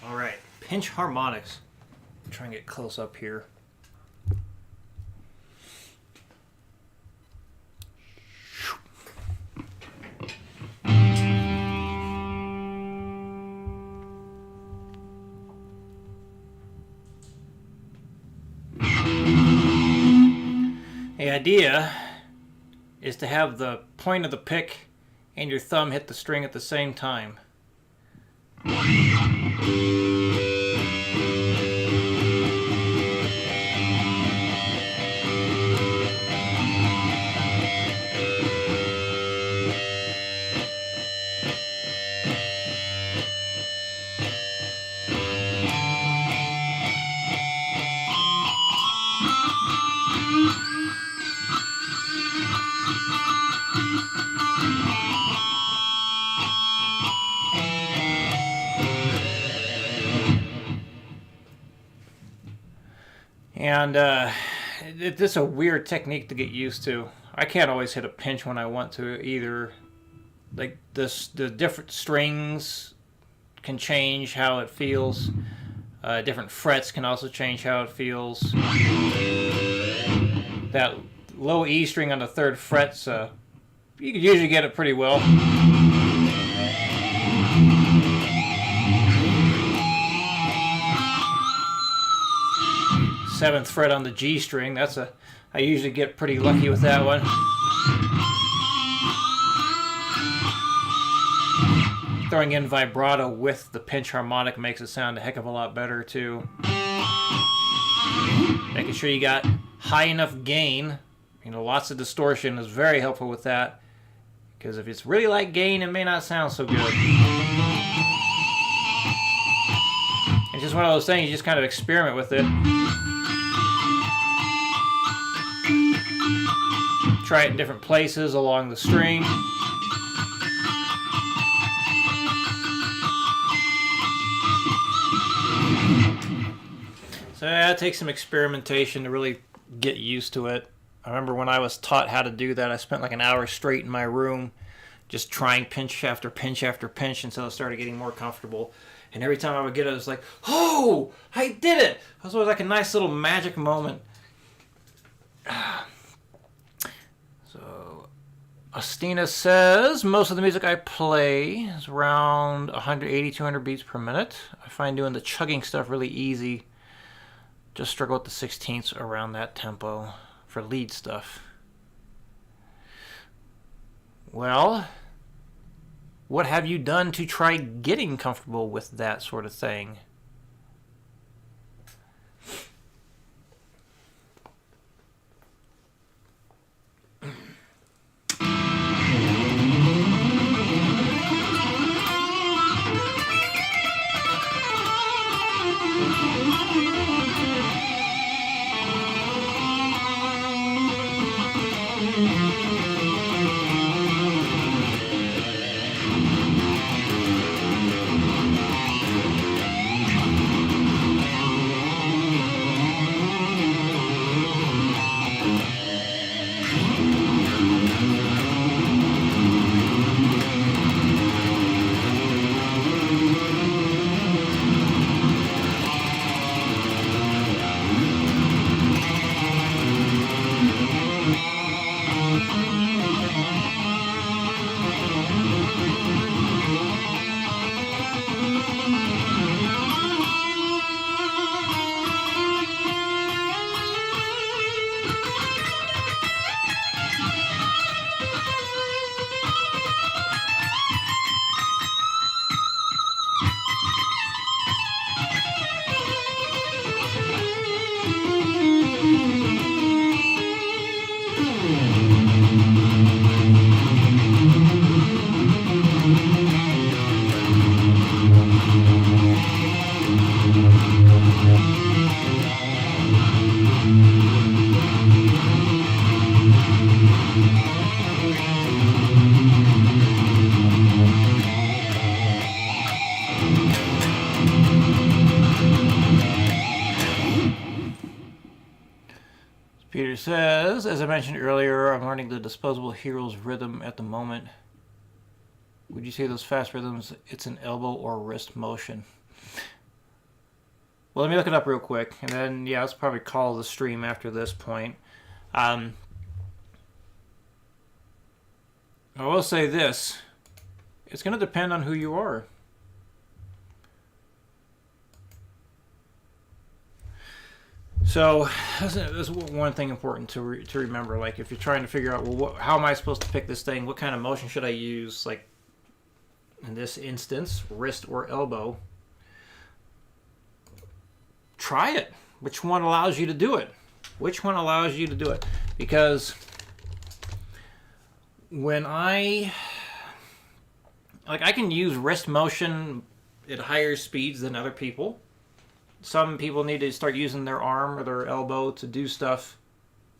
S1: All right, pinch harmonics. Try and get close up here. The idea is to have the point of the pick and your thumb hit the string at the same time. And this is a weird technique to get used to. I can't always hit a pinch when I want to either. Like the different strings can change how it feels. Different frets can also change how it feels. That low E string on the 3rd fret, you can usually get it pretty well. 7th fret on the G string. I usually get pretty lucky with that one. Throwing in vibrato with the pinch harmonic makes it sound a heck of a lot better too. Making sure you got high enough gain. You know, lots of distortion is very helpful with that. Because if it's really like gain, it may not sound so good. It's just one of those things, you just kind of experiment with it. Try it in different places along the string. So yeah, it takes some experimentation to really get used to it. I remember when I was taught how to do that, I spent like an hour straight in my room just trying pinch after pinch after pinch until I started getting more comfortable. And every time I would get it, I was like, oh, I did it! It was always like a nice little magic moment. So, Astina says, most of the music I play is around 180, 200 beats per minute. I find doing the chugging stuff really easy. Just struggle with the 16ths around that tempo for lead stuff. Well, what have you done to try getting comfortable with that sort of thing? Peter says, as I mentioned earlier, I'm learning the Disposable Heroes rhythm at the moment. Would you say those fast rhythms, it's an elbow or wrist motion? Well, let me look it up real quick, and then, yeah, let's probably call the stream after this point. I will say this. It's going to depend on who you are. So that's one thing important to remember. Like, if you're trying to figure out, well, how am I supposed to pick this thing? What kind of motion should I use? Like, in this instance, wrist or elbow. Try it. Which one allows you to do it? Which one allows you to do it? Because when I can use wrist motion at higher speeds than other people. Some people need to start using their arm or their elbow to do stuff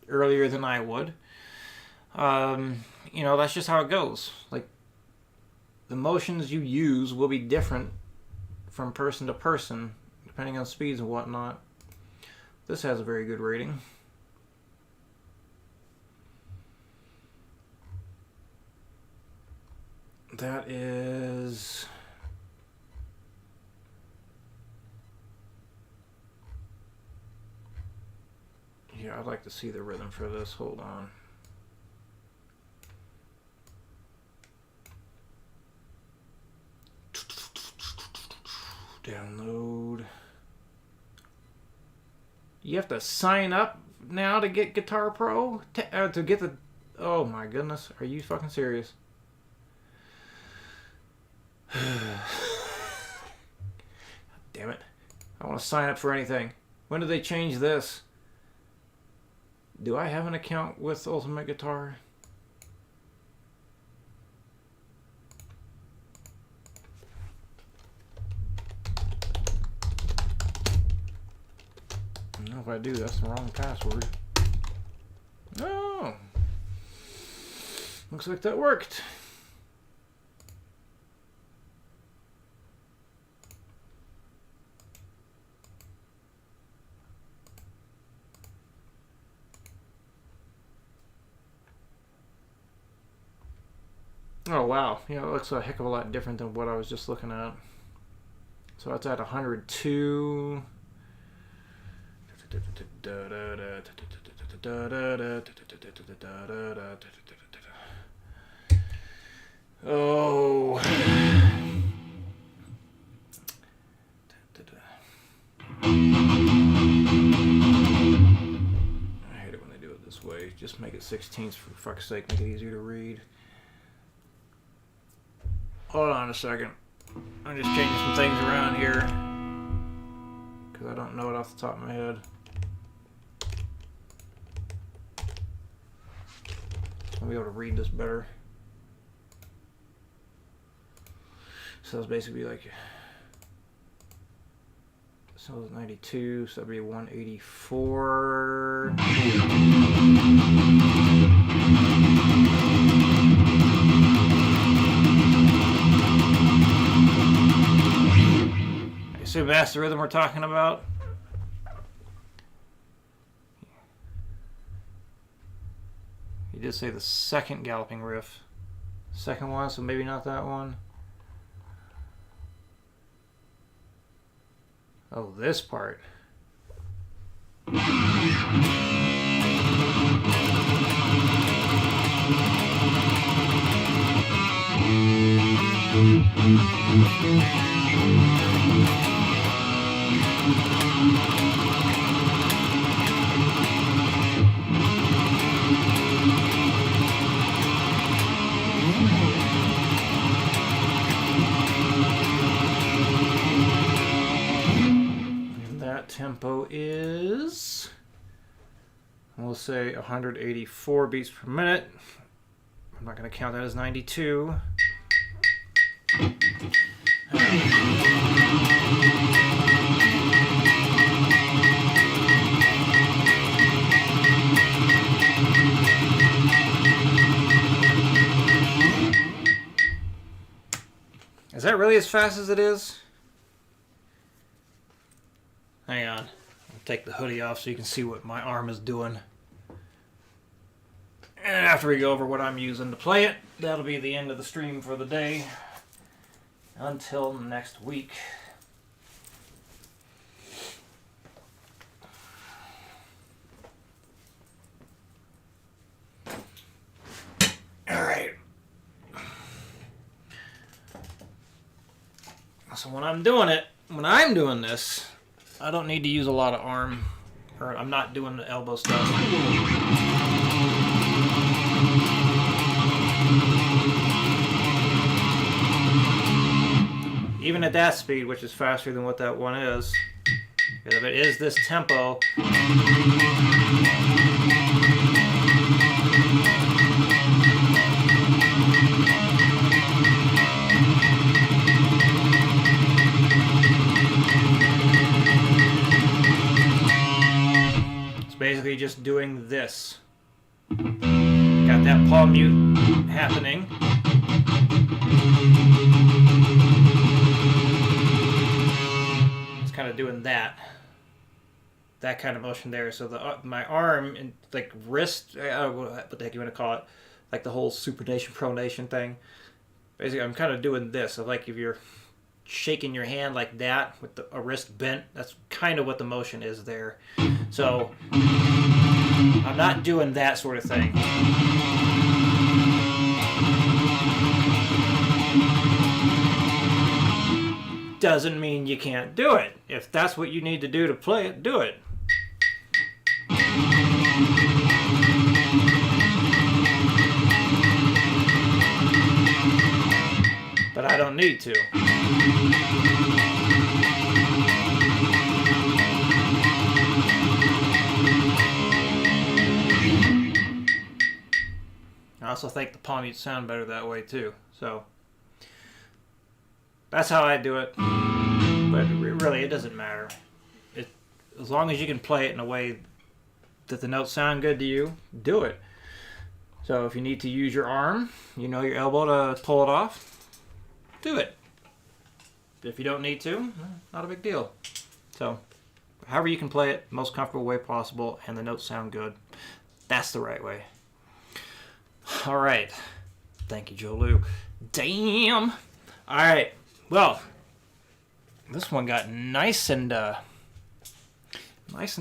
S1: earlier than I would. You know, that's just how it goes. Like, the motions you use will be different from person to person, depending on speeds and whatnot. This has a very good rating. That is... Yeah, I'd like to see the rhythm for this. Hold on. Download. You have to sign up now to get Guitar Pro? To get the... Oh my goodness. Are you fucking serious? Damn it. I want to sign up for anything. When did they change this? Do I have an account with Ultimate Guitar? I don't know if I do. That's the wrong password. No. Looks like that worked. Oh wow, you know, it looks a heck of a lot different than what I was just looking at. So it's at 102. Oh. I hate it when they do it this way. Just make it 16ths for fuck's sake, make it easier to read. Hold on a second. I'm just changing some things around here because I don't know it off the top of my head. I'll be able to read this better. So it's basically like, so it's 92, so that'd be 184. I assume that's the rhythm we're talking about. You did say the second galloping riff. Second one, so maybe not that one. Oh, this part. Tempo is, we'll say 184 beats per minute. I'm not going to count that as 92. Is that really as fast as it is? Hang on, I'll take the hoodie off so you can see what my arm is doing. And after we go over what I'm using to play it, that'll be the end of the stream for the day. Until next week. Alright. So when I'm doing this, I don't need to use a lot of arm, or I'm not doing the elbow stuff. Even at that speed, which is faster than what that one is, if it is this tempo, basically just doing this. Got that palm mute happening. It's kind of doing that kind of motion there. So my arm and like wrist, what the heck you want to call it, like the whole supination pronation thing. Basically, I'm kind of doing this. So like if you're shaking your hand like that with a wrist bent, that's kind of what the motion is there. So I'm not doing that sort of thing. Doesn't mean you can't do it. If that's what you need to do to play it, do it. But I don't need to. I also think the palm mutes sound better that way too. So that's how I do it. But really, it doesn't matter. As long as you can play it in a way that the notes sound good to you, do it. So if you need to use your arm, you know your elbow to pull it off, do it. If you don't need to, not a big deal. So however you can play it, most comfortable way possible, and the notes sound good, that's the right way. All right. Thank you, Joe Lou. Damn. All right. Well, this one got nice and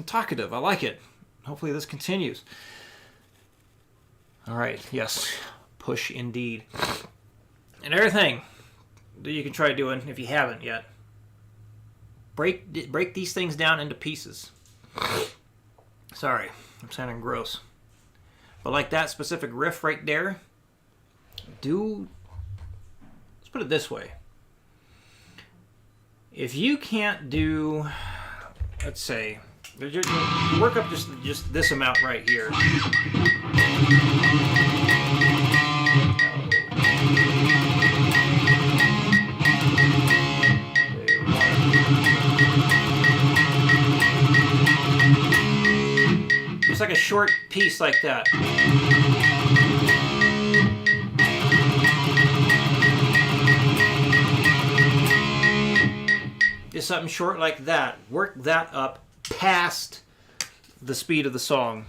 S1: talkative. I like it. Hopefully this continues. All right. Yes. Push indeed. And everything that you can try doing if you haven't yet. Break these things down into pieces. Sorry, I'm sounding gross. But like that specific riff right there, let's put it this way. If you can't do, let's say, work up just this amount right here. Just like a short piece like that. Just something short like that. Work that up past the speed of the song.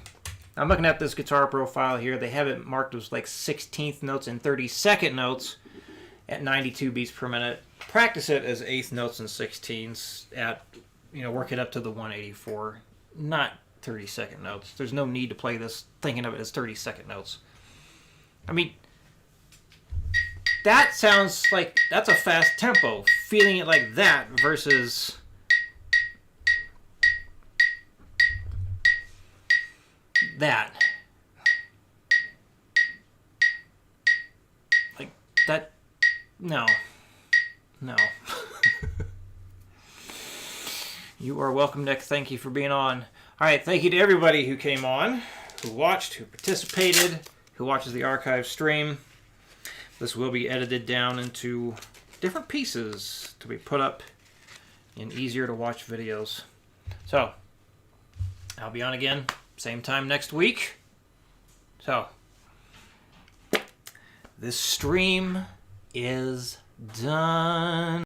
S1: I'm looking at this guitar profile here. They have it marked as like 16th notes and 32nd notes at 92 beats per minute. Practice it as 8th notes and 16ths at, work it up to the 184. Not 30-second notes. There's no need to play this thinking of it as 30-second notes. I mean, that sounds like that's a fast tempo. Feeling it like that versus that. Like that. No. You are welcome, Nick. Thank you for being on. All right, thank you to everybody who came on, who watched, who participated, who watches the archive stream. This will be edited down into different pieces to be put up in easier to watch videos. So, I'll be on again, same time next week. So, this stream is done.